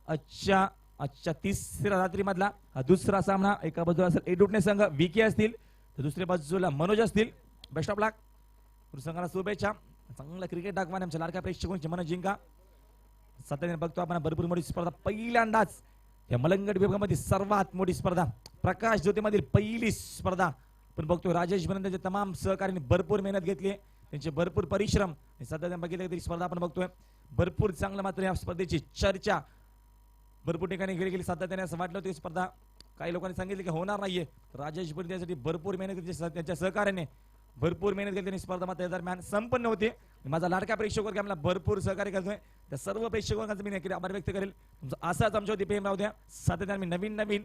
अच्छा तिसऱ्या रात्री मधला हा दुसरा सामना एका बाजूला असेल एडुटने संघ विकी असतील तर दुसऱ्या बाजूला मनोज असतील बेस्ट ऑफ लक संघाला शुभेच्छा चांगला क्रिकेट दाखवा आमच्या लाडक्या प्रेक्षकांची मन जिंका सातत्याने बघतो आपण भरपूर मोठी स्पर्धा पहिल्यांदाच या मलंगड विभागामध्ये सर्वात मोठी स्पर्धा प्रकाश ज्योतीमधील पहिली स्पर्धा पण बघतो राजेश बंदचे तमाम सहकार्याने भरपूर मेहनत घेतली त्यांचे भरपूर परिश्रम सध्या बघितलं तरी स्पर्धा आपण बघतोय भरपूर चांगलं मात्र या स्पर्धेची चर्चा भरपूर ठिकाणी गेली सातत्याने असं वाटलं होतं स्पर्धा काही लोकांनी सांगितलं की होणार नाहीये राजेश बंद यासाठी भरपूर मेहनत घेतली त्यांच्या सहकार्याने भरपूर मेहनत घेतली स्पर्धा मात्र दरम्यान संपन्न होते माझा लाडका प्रेक्षक वर्ग आम्हाला भरपूर सहकार्य करतोय त्या सर्व प्रेक्षकांचा मी नक्की आभार व्यक्त करेल तुमचा असाच आमच्यावरती प्रेम राहू द्या सातत्याने मी नवीन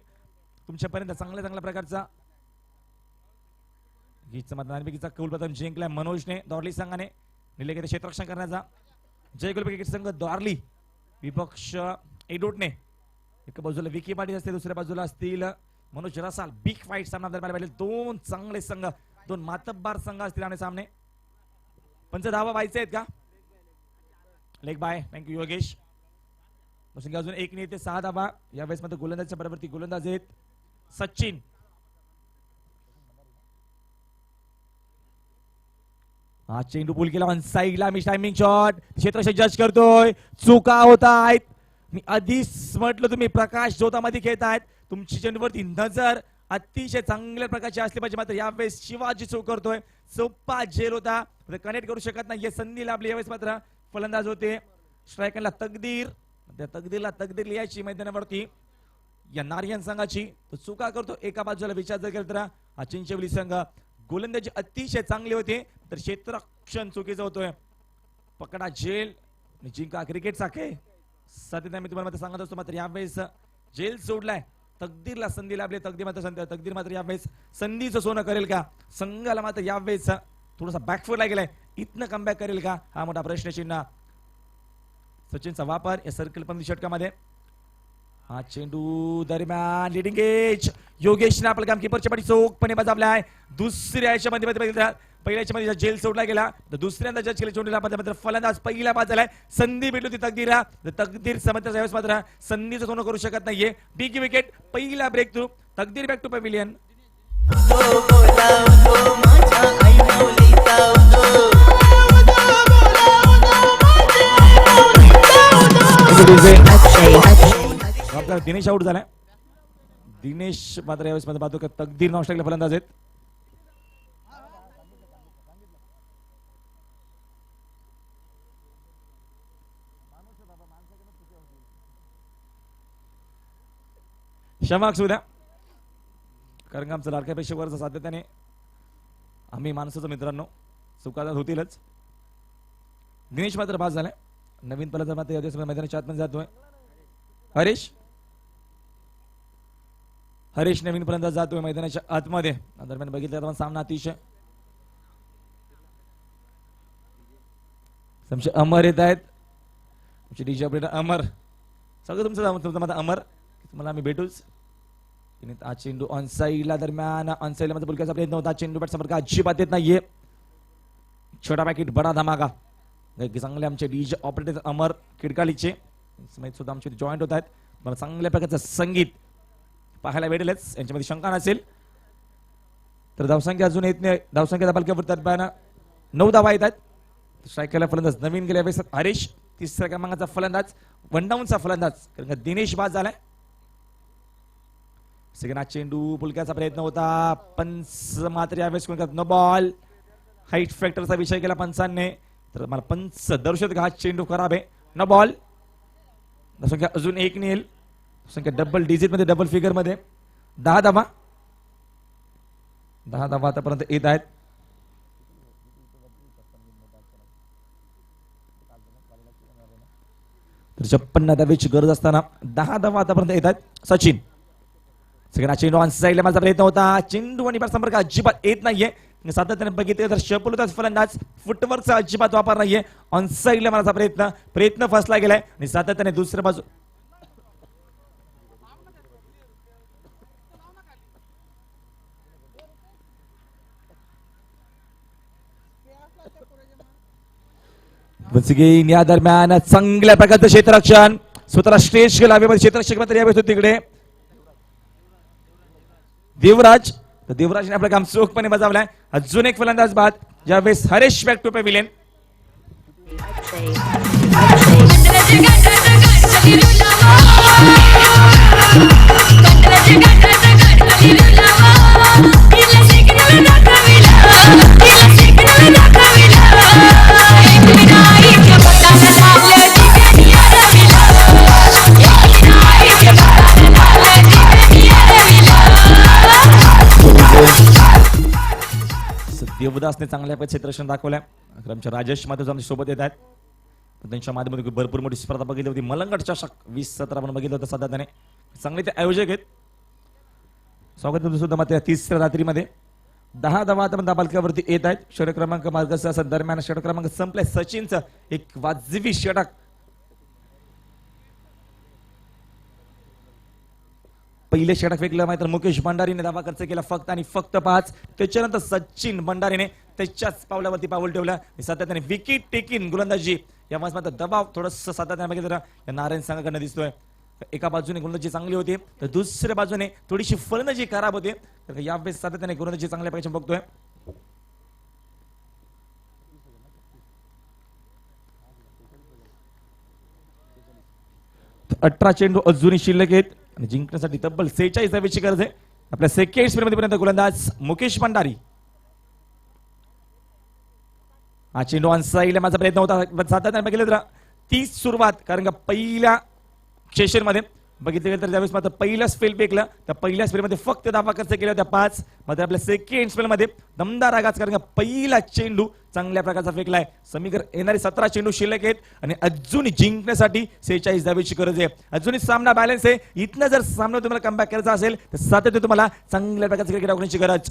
तुमच्यापर्यंत चांगल्या प्रकारचा नाणेफेकीचा कौल प्रथम जिंकलाय मनोजने दॉर्ली संघाने निलेकरी क्षेत्ररक्षण करण्याचा जयकुल क्रिकेट संघ दॉर्ली विपक्ष एडोटने एका बाजूला विकी पाटील असते दुसऱ्या बाजूला असतील मनोज रसाल बिग फाईट सामना दरम्यान 2 चांगले संघ 2 मातब्बार संघ असतील आमने सामने पंच धावा व्हायचे आहेत का लेग बाय थँक्यू योगेश अजून एक नेते 6 धावा यावेळेस मध्ये गोलंदाजच्या बरोबरती गोलंदाज आहेत सचिन हा चेंडू पूल केला ऑन साइडला मी टायमिंग शॉट क्षेत्ररक्षक जज करतोय चुका होत आहेत मी आधीच म्हटलं तुम्ही प्रकाश ज्योतामध्ये खेळतायत तुमची चेंडूवरती नजर अतिशय चांगल्या प्रकारची असली पाहिजे मात्र यावेळेस शिवाजी चूक करतोय सोपा झेल होता कनेक्ट करू शकत नाही संधी लाभली यावेळेस मात्र फलंदाज होते स्ट्रायकरला तकदीर त्या तकदीर लिहायची मैदानावरती या नारियन संघाची तो चुका करतो एका बाजूला विचार जर केला तर हा चिंचवली संघ गोलंदाजी अतिशय चांगली होते तर क्षेत्ररक्षण चुकीचं होतोय पकडा जेल जिंका क्रिकेटचा खेळ सातत्याने मी तुम्हाला सांगत असतो मात्र यावेळेस जेल सोडलाय तकदीरला संधी लाभली तकदीर मात्र यावेळेस संधीचं सोनं करेल का संघाला मात्र यावेळेस थोडासा बॅकफुटला गेलाय इथनं कमबॅक करेल का हा मोठा प्रश्नचिन्ह सचिनचा वापर या सर्कल पण षटकामध्ये हा चेंडू दरम्यान लिडिंग एज योगेशने आपलं काम किपरच्या पाठी चोखपणे बजावलाय दुसऱ्या याच्यामध्ये पहिल्या याच्यामध्ये जेल सोडला गेला तर दुसऱ्यांदा जज केले चेंडूला मात्र फलंदाज पहिला बाद झालाय संधी भेटली होती तकदीरला तकदीर समजता यावेळेस मात्र संधीचं सोनं करू शकत नाहीये बिग विकेट पहिला ब्रेक थ्रू तकदीर back to pavilion Dinesh out झालाय दिनेश मात्र यावेळेस मध्ये पाहतो का तकदीर नॉस्ट्रेलिया फलंदाज आहेत क्षमा असू द्या, कारण का आमचं लाडक्या पेशेवरचं सातत्याने आम्ही माणसाचं मित्रांनो चुका होतीलच. दिनेश मात्र पास झालाय. नवीन फलंदाज मात्र या दिवसामध्ये मैदानाच्या आतमध्ये जातोय. हरीश नवीन फलंदाज जातोय मैदानाच्या आतमध्ये. दरम्यान बघितलं तर सामना अतिशय समशे अमर येत आहेत. डीजे ऑपरेटर अमर, सगळं तुमचं माझा अमर, तुम्हाला आम्ही भेटूच. हा चेंडू ऑन साईडला, दरम्यान ऑन साईडला मध्ये बुलक्याचा प्रयत्न होता. चेंडू बॅट संपर्क अजिबात येत नाहीये. छोटा पॅकेट बडा धमाका. चांगले आमचे डीजे ऑपरेटर अमर किडकालीचे सुद्धा आमचे जॉईंट होत आहेत. मला चांगल्या प्रकारचं संगीत पाहायला भेटेलच, यांच्यामध्ये शंका नसेल. तर धावसंख्या अजून येत नाही. धावसंख्या दरम्यान 9 धावा येत आहेत. स्ट्रायकरला फलंदाज नवीन गेल्या वेळेस हरीश, तिसऱ्या क्रमांकाचा फलंदाज, वनडाऊनचा फलंदाज कारण का दिनेश बाद झालाय. सेकंड चेंडू पुलक्याचा प्रयत्न होता, पंच मात्र यावेळेस कोण करत, नो बॉल. हाईट फॅक्टरचा विषय केला पंचांनी, तर मला पंच दर्शक हा चेंडू खराब आहे, नो बॉल. संख्या अजून 1 येईल. संख्या डबल डिजिट मध्ये, डबल फिगर मध्ये 10 धावा. 10 धावा आतापर्यंत येत आहेत. तर 56 धावेची गरज असताना 10 धावा आतापर्यंत येत आहेत. सचिन सगळ्यांना चेंडू ऑन साईडला माझा प्रयत्न होता. चेंडू आणि बॅट संपर्क अजिबात येत नाहीये. सातत्याने बघितले तर शपुलताच फलंदाज, फुटवर्कचा अजिबात वापर नाहीये. ऑन साईडला माझा प्रयत्न फसला गेलाय आणि सातत्याने दुसऱ्या बाजू या दरम्यान चांगल्या प्रकारचं क्षेत्ररक्षण, स्वतःला स्ट्रेच केला हवेमध्ये. क्षेत्ररक्षक मात्र यावेळेस तिकडे देवराज, तर देवराजने आपलं काम चोखपणे बजावलंय. अजून एक फलंदाज बाद, ज्यावेळेस हरेश बॅक टू पॅव्हिलियन. देवदासने चांगल्या क्षेत्ररक्षण दाखवलंय. आमच्या राजेश माधव आमच्या सोबत येत आहेत. त्यांच्या माध्यमातून भरपूर मोठी स्पर्धा बघितली होती. मलंगट चषक 2017 आपण बघितलं होतं. सध्या त्याने चांगले ते आयोजक आहेत. स्वागत सुद्धा मात्र तिसऱ्या रात्रीमध्ये 10 धावा आता बालकावरती येत आहेत. षटक क्रमांक मार्गदर्शक दरम्यान षटक क्रमांक संपलाय. सचिनचं एक वाजवी षटक, पहिले षटक फेकलं मात्र मुकेश भंडारीने धावा खर्च केला फक्त आणि फक्त 5. त्याच्यानंतर सचिन भंडारीने त्याच्याच पावलावरती पाऊल ठेवलं. सातत्याने विकेट टेकिंग गोलंदाजी, या मात्र दबाव थोडस सातत्याने बघितलं या नारायण संघाकडनं दिसतोय. एका बाजूने गोलंदाजी चांगली होती, तर दुसऱ्या बाजूने थोडीशी फलंदाजी खराब होती. तर यावेळेस सातत्याने गोलंदाजी चांगल्या प्रकारे बघतोय. अठरा चेंडू अजूनही शिल्लक आहेत आणि जिंकण्यासाठी तब्बल 46 धावेची गरज आहे. आपल्या सेकंड स्पेल मध्ये पर्यंत गोलंदाज मुकेश भंडारी. हा चेंडू ऑन साईडला माझा प्रयत्न होता, सातत्याने बघितलं तर ती सुरुवात, कारण का पहिल्या सेशन मध्ये बघितलं तर ज्यावेळेस मात्र पहिला स्पेल फेकला, तर पहिल्या स्पेल मध्ये फक्त धावा खर्च केल्या होत्या 5. मात्र आपल्या सेकंड स्पेल मध्ये दमदार आघात, कारण का पहिला चेंडू चांगल्या प्रकारचा फेकलाय. समीकरण येणारे 17 चेंडू शिल्लक आहेत आणि अजून जिंकण्यासाठी 46 धावेची गरज आहे. अजूनही सामना बॅलन्स आहे. इथनं जर सामना तुम्हाला कमबॅक करायचा असेल तर सातत्य तुम्हाला चांगल्या प्रकारचं क्रिकेट दाखवण्याची गरज.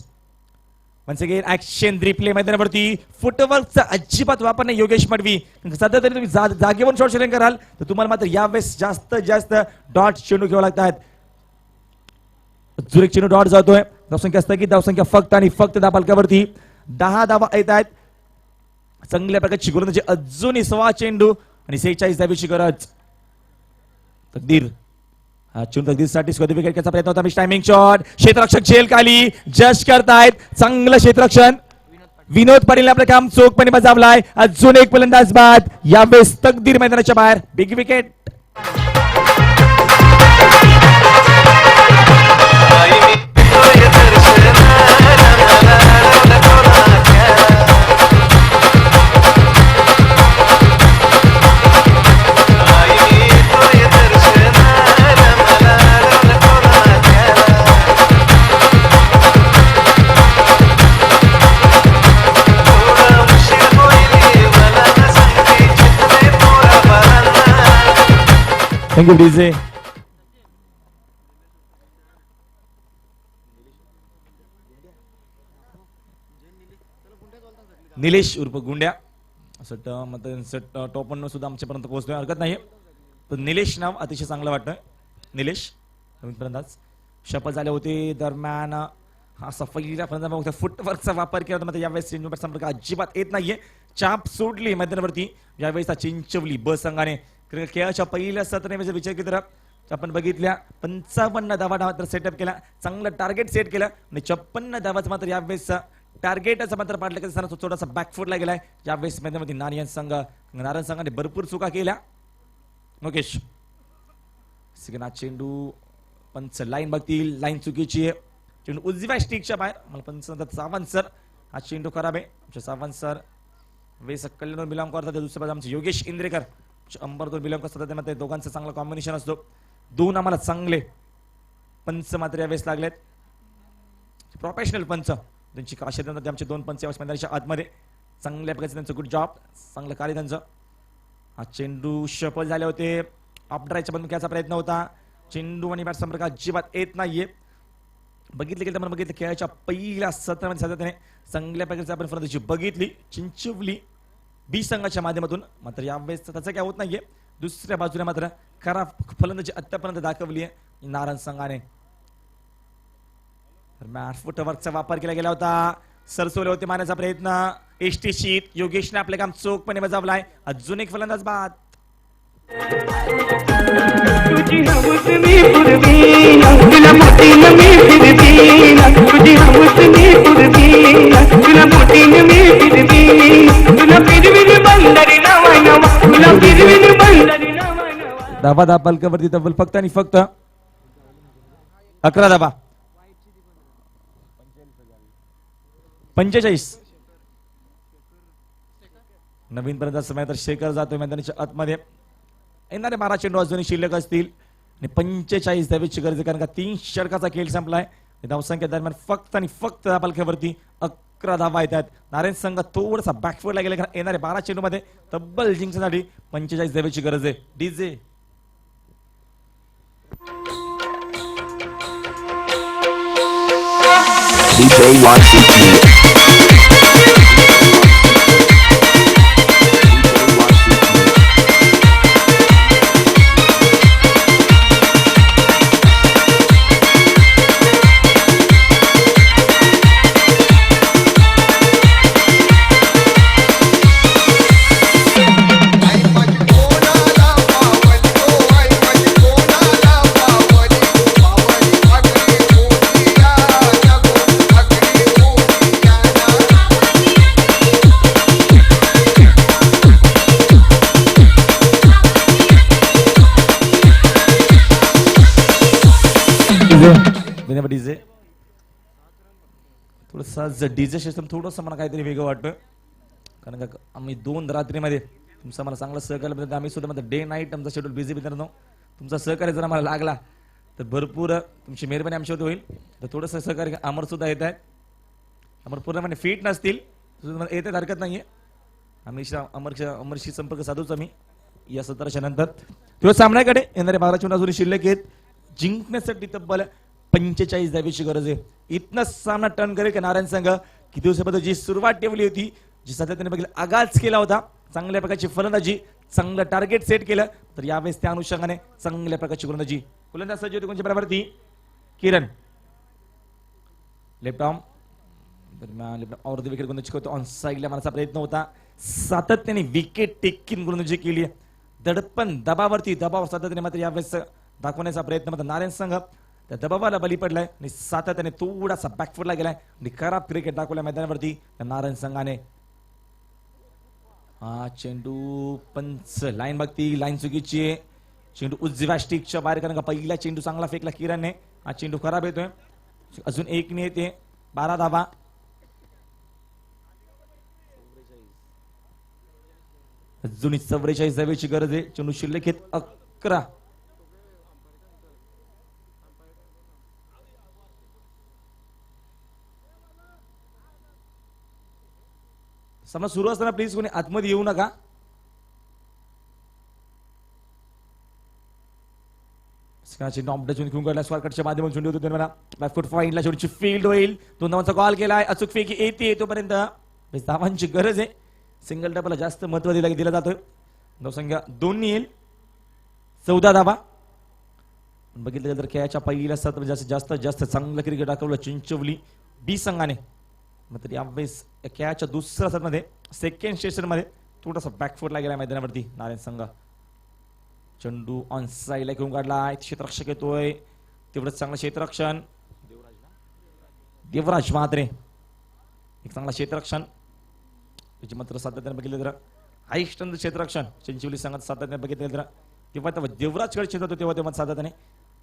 वन्स अगेन ऍक्शन रिप्ले मैदानावरती फुटवर्कचा अजिबात वापर नाही योगेश मडवी. सध्या तरी तुम्ही जागेवर शॉट शेअरिंग कराल तर तुम्हाला मात्र यावेळेस जास्त डॉट चेंडू घ्यावा लागतात. अजून एक चेंडू डॉट जातोय. धावसंख्या स्थगित, धावसंख्या फक्त आणि फक्त दाबालकावरती 10 धावा येत आहेत. चांगल्या प्रकारची गोलंदाजी, अजूनही 6 चेंडू आणि 46 धावेची गरज. तकदीर चेंडू तकदीरसाठी विकेट घ्यायचा प्रयत्न होता. टायमिंग शॉट, क्षेत्ररक्षक झेल खाली जस्ट करतायत. चांगलं क्षेत्ररक्षण, विनोद पाटील आपलं काम चोखपणे बजावलाय. अजून एक फलंदाज बाद, यावेळेस तकदीर मैदानाच्या बाहेर. Big wicket. Thank you DJ. Nilesh उर्फ गुंड्या असं टॉपन सुद्धा आमच्यापर्यंत पोहोचतोय, हरकत नाही. पण निलेश नाव अतिशय चांगलं वाटतं. निलेश नवीन फलंदाज शपथ झाले होते दरम्यान हा पहिल्या फलंदाज फुटवर्कचा वापर केला होता. यावेळेस चेंडू संपर्क अजिबात येत नाहीये. चाप सोडली मैदानावरती यावेळेस चिंचवली ब संघाने. खेळाच्या पहिल्या सत्राने विचार केला तर आपण बघितल्या 55 धावा मात्र सेटअप केला, चांगलं टार्गेट सेट केलं आणि 56 धावाचं मात्र यावेळेस टार्गेटचा मात्र पाडलं की थोडासा बॅकफुटला गेलाय यावेळेस मैदानामध्ये नारायण संघाने भरपूर चुका केल्या. मुकेश सिगना चेंडू पंच लाईन बघतील, लाईन चुकीची आहे. चेंडू उजव्या स्टिकच्या बाहेर. मला पंच सावंत सर हा चेंडू खराब आहे. आमचे सावंत सर वेस कल्याण बिलॉंग करतात. दुसऱ्या बाजू आमचे योगेश इंद्रेकर अंबरदूर बिलॉंग करतात. त्यामध्ये दोघांचा चांगला कॉम्बिनेशन असतो. दोन आम्हाला चांगले पंच मात्र यावेळेस लागलेत, प्रोफेशनल पंच. त्यांची खासियत आमचे दोन पंच यावेळेस मैदानाच्या आतमध्ये चांगल्या प्रकारचे त्यांचं गुड जॉब, चांगलं कार्य त्यांचं. हा चेंडू शफल झाले होते, अपड्रायच्या बंद करायचा प्रयत्न होता. चेंडू आणि बॅट संपर्क अजिबात येत नाहीये. बघितलं गेलं तर बघितलं खेळाच्या पहिल्या सत्रामध्ये सातत्याने चांगल्या प्रकारचे आपण फलंदाजी बघितली चिंचवली बी संघाच्या माध्यमातून. मात्र यावेळेस त्याचं काय होत नाहीये. दुसऱ्या बाजूला मात्र खराब फलंदाजी आतापर्यंत दाखवली आहे नारायण संघाने. फुटवर्कचा वापर केला गेला होता, सरसवले होते मारण्याचा प्रयत्न. एसटी शीट योगेशने आपले काम चोखपणे बजावलाय. अजून एक फलंदाज बाद. तुझी हौस मी पुरवीना तुला मोठीन मी फिरवीना तुझी हौस मी पुरवीना तुला मोठीन मी फिरवीना तुला फिरवीन बंदरी नवा नवा तुला फिरवीन बंदरी नवा नवा. धाबा धाबा पलकावरती तब्बल फक्त आणि फक्त 11 धाबा. 45 नवीन पर्यंत समय तर शेखर जातोय मैदानाच्या आतमध्ये. येणारे 12 चेंडू अजूनही शिल्लक असतील आणि 45 धावेची गरज आहे, कारण का 3 षटकाचा खेळ संपलाय. धावसंख्या दरम्यान फक्त आणि फक्त पालख्यावरती 11 धावा येतात. नारायण संघ थोडासा बॅकफुटला गेला, कारण येणारे 12 चेंडू मध्ये तब्बल जिंकण्यासाठी 45 धावेची गरज आहे. डीजे डीजे थोडंसं डीजे सिस्टम थोडंसं मला काहीतरी वेगळं वाटतं, कारण का आम्ही 2 रात्रीमध्ये तुमचं मला चांगलं सहकार्य मिळतं. आम्ही सुद्धा मध्ये डे नाईट आमचा शेड्यूल बिझी मित्रांनो. तुमचा सहकार्य जर आम्हाला लागला तर भरपूर तुमची मेहरबानी आमच्यावरती होईल. तर थोडंसं सहकार्य अमर सुद्धा येत आहेत. अमर पूर्णपणे फिट नसतील येत आहेत, हरकत नाहीये. आम्ही अमरशी संपर्क साधूच आम्ही या सत्राच्या नंतर. तेव्हा सामन्याकडे येणारे 12 चेंडू अजून शिल्लक आहेत. जिंकण्यासाठी तब्बल 45 धावेची गरज आहे. इथनं सामना टर्न करेल की नारायण संघ किती दिवसापासून जी सुरुवात ठेवली होती, जी सातत्याने बघितलं आगाज केला होता, चांगल्या प्रकारची फलंदाजी, चांगलं टार्गेट सेट केलं, तर यावेळेस त्या अनुषंगाने चांगल्या प्रकारची फलंदाजी. फलंदाज सज्ज होती कोणत्या बरोबरती किरण लेफ्ट आर्म दरम्यान अर्ध विकेट गोलंदाजी करतो. ऑन साईडला मारण्याचा प्रयत्न होता, सातत्याने विकेट टेकिंग गोलंदाजी केली. दडपण दबावरती दबाव सातत्याने मात्र यावेळेस दाखवण्याचा प्रयत्न मात्र नारायण संघ त्या दबावाला बली पडलाय आणि सातत्याने थोडासा बॅकफुटला गेलाय आणि खराब क्रिकेट दाखवल्या मैदानावरती नारायण संघाने. हा चेंडू पंच लाईन बघती, लाईन चुकीची आहे. चेंडू उजव्या स्टिकच्या बाहेर, कारण का पहिला चेंडू चांगला फेकला किरणने. हा चेंडू खराब येतोय. अजून एक ने येते 12 धावा. अजून 44 धावेची गरज आहे. चेंडू शिल्लक आहेत 11. सामना सुरू असताना प्लीज कोणी आतमध्ये येऊ नका. चेंडू ऑफ डचून घेऊन गेला स्वारकडच्या माध्यमातून चेंडू होतो त्यांना बॅक फूट पॉइंटला शेवटची फील्ड होईल 2 धावांचा कॉल केलाय अचूक फेकी येते तोपर्यंत धावांची गरज आहे सिंगल डबलला जास्त महत्व दिला जातोय धावसंख्या 2 येईल 14 धावा बघितलं तर खेळाच्या पहिल्या सत्रात जास्तीत जास्त चांगलं क्रिकेट दाखवलं चिंचवली बी संघाने मात्र यावेळेस खेळाच्या दुसऱ्या सत्रामध्ये सेकंड सेशन मध्ये थोडासा बॅकफूटला गेला मैदानावरती नारायण संघ चेंडू ऑन साईडला घेऊन काढला क्षेत्ररक्षक येतोय तेवढंच चांगलं क्षेत्ररक्षण देवराज म्हात्रे एक चांगला क्षेत्ररक्षण त्याची मात्र सातत्याने बघितलं तर हायस्टंड क्षेत्ररक्षण चिंचवली संघात सातत्याने बघितलं तर तेव्हा देवराजकडे क्षेत्र होतो तेव्हा सातत्याने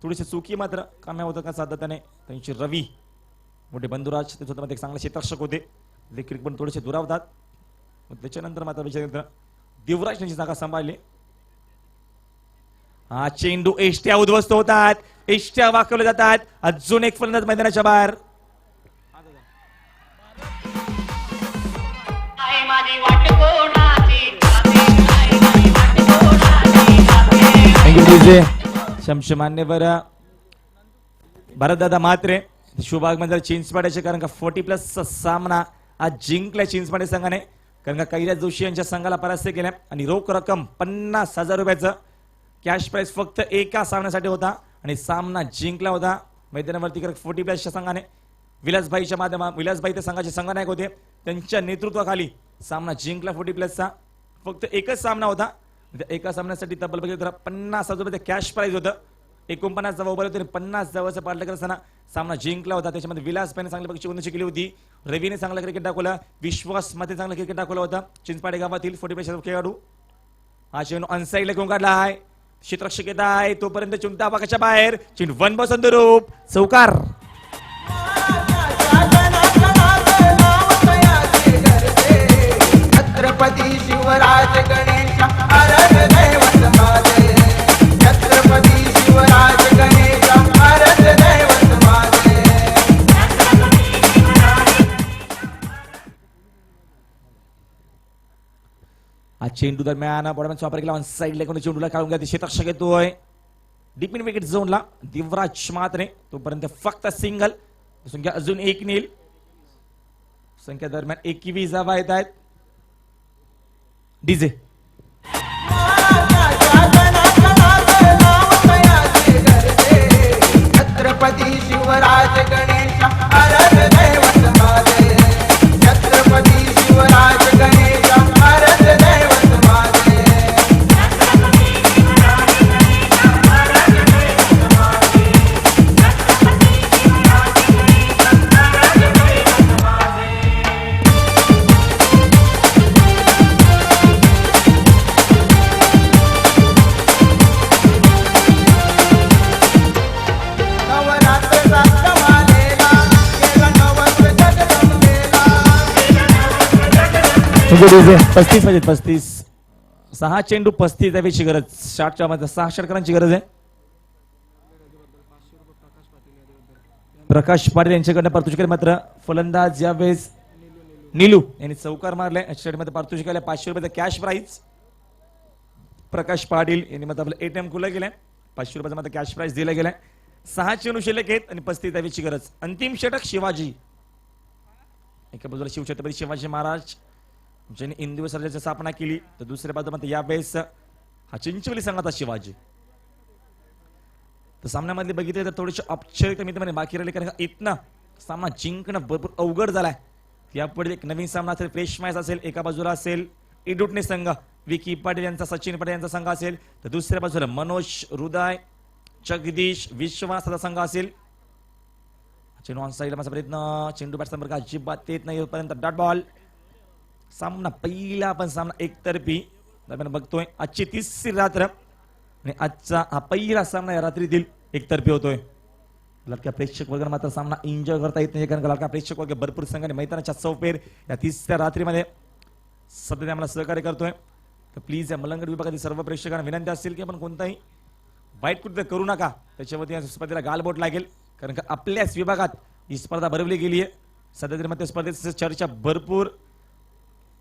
थोडीशी चुकी मात्र काम्या होतं का सातत्याने त्यांची रवी मोठे बंधुराज ते स्वतः एक चांगले क्षेत्ररक्षक होते क्रिकेट पण थोडेसे दुरावतात त्याच्यानंतर मात्र विचार देवराज त्यांची जागा सांभाळली हा चेंडू एष्ट्या उद्ध्वस्त होतात एष्ट्या वाकवल्या जातात अजून एक फलंदाज मैदानाच्या बाहेर शमश मान्यवर भरतदादा म्हात्रे शुभाग मध्ये चिंचपाड्याचे कारण का 40+ सामना आज जिंकला चिंचपाडे संघाने कारण का कैलास जोशी यांच्या संघाला परास्त केल्या आणि रोख रक्कम 50,000 रुपयाचं कॅश प्राइस फक्त एका सामन्यासाठी होता आणि सामना जिंकला होता मैदानावरती 40+ संघाने विलासभाईच्या माध्यमात विलासभाई ते संघाचे संघनायक होते त्यांच्या नेतृत्वाखाली सामना जिंकला 40+चा फक्त एकच सामना होता एका सामन्यासाठी तब्बल बघितलं तर 50,000 रुपये कॅश प्राइस होतं 49 धावा उभा होते 50 धावाचं पाठलाग करताना सामना जिंकला होता त्याच्यामध्ये विलासभाईने चांगली पक्षी उन्नती केली होती रवीने चांगला क्रिकेट दाखवला विश्वास मध्ये चांगला क्रिकेट दाखवला होता चिंचपाडे गावातील 40+ खेळाडू हा चेंडू अनसाईडला घेऊन काढला आहे क्षेत्ररक्षक येत आहे तोपर्यंत चेंडू धावाच्या बाहेर चेंडू वन बसंत रूप चौकार छत्रपती शिवराज गणेश आराध्य दैवत माझे छत्रपती शिवराज गणेश आराध्य दैवत माझे हा चेंडू दरम्यान बॉडमॅनचा वापर केला ऑन साईडला कोणी चेंडूला काढून घ्या क्षेत्ररक्षक येतोय डीप इन विकेट झोनला देवराज म्हात्रे तोपर्यंत फक्त सिंगल संख्या अजून 1 नील संख्या दरम्यान 21 धावा येत आहेत डीजे छत्रपती शिवराज गणेश आराध्य दैवत माझे छत्रपती शिवराज गणेश आराध्य दैवत माझे डीजे 35 6 चेंडू 35 धावेची गरज 60च्या मध्ये 6 षटकारांची गरज आहे प्रकाश पाटील यांच्याकडनं पारितोषिक मात्र फलंदाज यावेळेस नीलू यांनी चौकार मारले मध्ये पारितोषिक 500 रुपयाचा कॅश प्राइस प्रकाश पाटील यांनी मात्र आपलं एटीएम खुलं केलंय 500 रुपयाचा मात्र कॅश प्राइस दिला गेलाय 6 चेंडू शिल्लक आहेत आणि 35 धावेची गरज अंतिम षटक शिवाजी एका बाजूला शिवछत्रपती शिवाजी महाराज ज्यांनी इंदू सर्जाची स्थापना केली तर दुसऱ्या बाजूला यावेळेस हा चिंचवली संघाचा शिवाजी तर सामन्यामध्ये बघितले तर थोडेसे औपचारिक मित्रांनी बाकी राहिले कारण इथनं सामना जिंकणं भरपूर अवघड झालाय यापुढे एक नवीन सामना असेल फ्रेश मॅच असेल एका बाजूला असेल इडुटणे संघ विकी पाटील यांचा सचिन पाटील यांचा संघ असेल तर दुसऱ्या बाजूला मनोज हृदय जगदीश विश्वासाचा संघ असेल चेंडू ऑन साईडला माझा प्रयत्न चेंडू बॅट्समन अजिबात येत नाही पर्यंत डॉट बॉल सामना पहिला आपण सामना एकतर्फी दरम्यान बघतोय आजची 3री रात्र आणि आजचा हा पहिला सामना या रात्रीतील एकतर्फी होतोय लडक्या प्रेक्षक वगैरे मात्र सामना एन्जॉय करता येत नाही कारण लडका प्रेक्षक वगैरे भरपूर संघाने मैदानाच्या चौफेर या 3ऱ्या रात्रीमध्ये सध्या आम्हाला सहकार्य करतोय तर प्लीज या मलंगड विभागातील सर्व प्रेक्षकांना विनंती असेल की आपण कोणताही वाईट कृत्य करू नका त्याच्यावरती या स्पर्धेला गालबोट लागेल कारण का आपल्याच विभागात ही स्पर्धा भरवली गेली आहे सध्या स्पर्धेची चर्चा भरपूर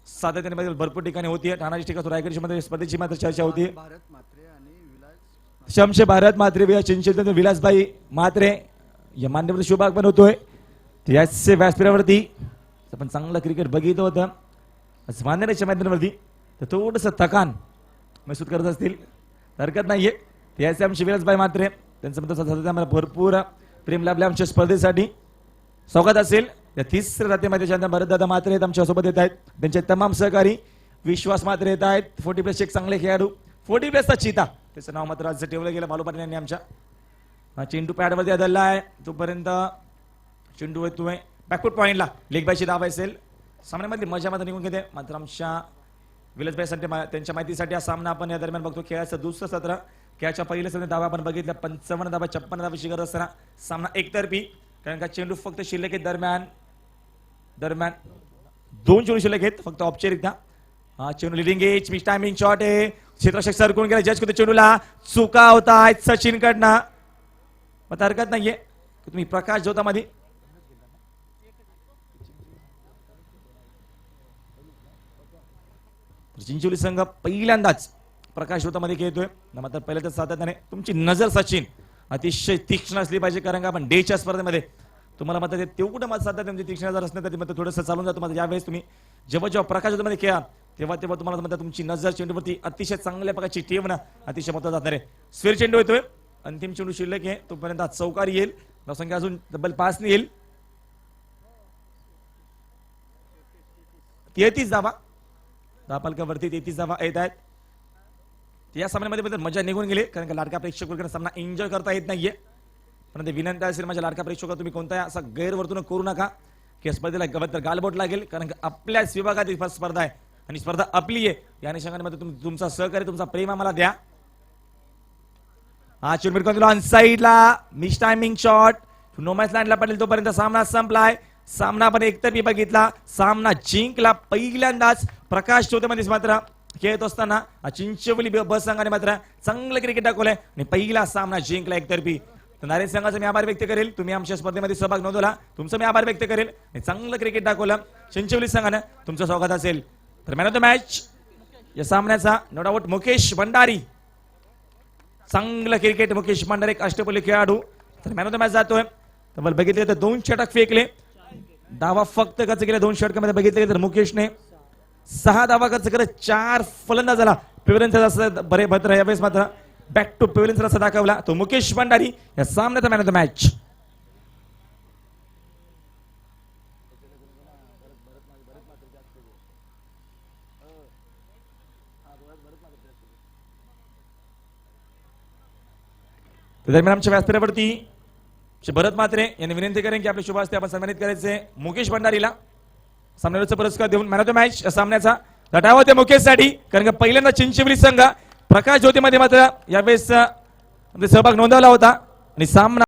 सातत्याने भरपूर ठिकाणी होती ठाण्याच्या ठिकाणी रायगड मध्ये स्पर्धेची मात्र चर्चा होती भारत म्हात्रे आणि विलास शमशे भारत म्हात्रे चिंचित विलासबाई म्हात्रे या मान्यवर शुभाग पण होतोय याचे व्यासपीठावरती आपण चांगलं क्रिकेट बघितलं होतं मान्यच्या मैदानावरती तर थोडंसं थकान महसूस करत असतील हरकत नाहीये याचे आमचे विलासबाई म्हात्रे त्यांचं सतत आम्हाला भरपूर प्रेम लाभले आमच्या स्पर्धेसाठी स्वागत असेल या तिसऱ्या रात्रीमध्ये भरतदादा म्हात्रे आहेत आमच्या सोबत येत आहेत त्यांचे तमाम सहकारी विश्वास म्हात्रे येत आहेत 40+ एक चांगले खेळाडू 40+चा चीता त्याचं नाव मात्र आज ठेवलं गेलं मालू पाटील यांनी आमच्या चेंडू पॅडवरती आदळला आहे तोपर्यंत चेंडू येतोय बॅकफूट पॉईंटला लेग बायची धाव असेल सामन्यामध्ये मजा मात्र निघून घेते मात्र आमच्या विलासबाईसाठी त्यांच्या माहितीसाठी हा सामना आपण या दरम्यान बघतो खेळाचं दुसरं सत्र खेळाच्या पहिल्या सत्र धावा आपण बघितल्या 55 धावा 56 धावा शिखर असताना सामना एकतर्फी कारण का चेंडू फक्त शिल्लक आहेत दरम्यान 2 चेंडू शिल्लक आहेत फक्त औपचारिकता हा चेंडू leading age miss timing shot आहे क्षेत्ररक्षक सरकून गेला जज करतो चेंडूला चुका होता आहेत सचिन कडनं मग हरकत नाहीये तुम्ही प्रकाश जोतामध्ये चिंचोली संघ पहिल्यांदाच प्रकाश जोतामध्ये खेळतोय मात्र पहिल्या तर सातत्याने तुमची नजर सचिन अतिशय तीक्ष्ण असली पाहिजे कारण का आपण डेच्या स्पर्धेमध्ये तुम्हाला मात्र तेवढं माझं सातत्याने तीक्ष्ण नजर असणं तरी मात्र थोडंसं चालून जातो मात्र यावेळेस तुम्ही जेव्हा प्रकाश जोतामध्ये खेळा तेव्हा तुम्हाला मात्र तुमची नजर चेंडूवरती अतिशय चांगल्या प्रकारची ठेवणं अतिशय महत्त्वाचं असणार आहे स्फेअर चेंडू येतोय अंतिम चेंडू शिल्लक आहे तोपर्यंत चौकारी येईल धावसंख्या अजून डबल 5 नाही येईल 33 धावा धापालकावरती 33 धावा येत आहेत या सामन्यामध्ये मजा निघून गेली कारण का लाडका प्रेक्षक वगैरे सामना एन्जॉय करता येत नाहीये परंतु विनंती असेल माझ्या लाडका प्रेक्षक तुम्ही कोणताही असा गैरवर्तणूक करू नका की स्पर्धेला गालबोट लागेल कारण का आपल्याच विभागातील स्पर्धा आहे आणि स्पर्धा आपली आहे या अनुषंगाने तुमचा सहकार्य तुमचा प्रेम आम्हाला द्या हा चेंडू ऑन साइडला miss timing shot no man's लँडला पडेल तोपर्यंत सामना संपलाय सामना आपण एकतर्फी बघितला सामना जिंकला पहिल्यांदाच प्रकाश चौथ्यामध्ये मात्र खेळत असताना चिंचवली बस संघाने मात्र चांगलं क्रिकेट दाखवलंय आणि पहिला सामना जिंकला एकतर्फी नारायण संघाचा मी आभार व्यक्त करेल तुम्ही आमच्या स्पर्धेमध्ये सहभाग नोंदवला तुमचं मी आभार व्यक्त करेल आणि चांगलं क्रिकेट दाखवलं चिंचवली संघानं तुमचं स्वागत असेल तर मॅन ऑफ द मॅच या सामन्याचा नो डाऊट मुकेश भंडारी चांगलं क्रिकेट मुकेश भंडारी एक अष्टपैलू खेळाडू तर मॅन ऑफ द मॅच जातोय तर बघितले तर 2 षटक फेकले धावा फक्त खर्च केले 2 षटकामध्ये बघितले तर मुकेशने 6 धावा खर्च करत 4 फलंदाजाला पेव्हलियनचा बरे भद्र यावेळेस मात्र बॅक टू पेव्हलियनचा रस्ता दाखवला तो मुकेश भंडारी या सामन्याचा मॅन ऑफ द मॅच दरम्यान आमच्या व्यासपीठावरती भरत म्हात्रे यांनी विनंती करेन की आपले शुभ हस्ते आपण सन्मानित करायचे मुकेश भंडारीला सामन्याचा पुरस्कार देऊन मॅन ऑफ द मॅच या सामन्याचा लढावा त्या मुकेशसाठी कारण का पहिल्यांदा चिंचवली संघ प्रकाश ज्योतीमध्ये मात्र यावेळेस सहभाग नोंदवला होता आणि सामना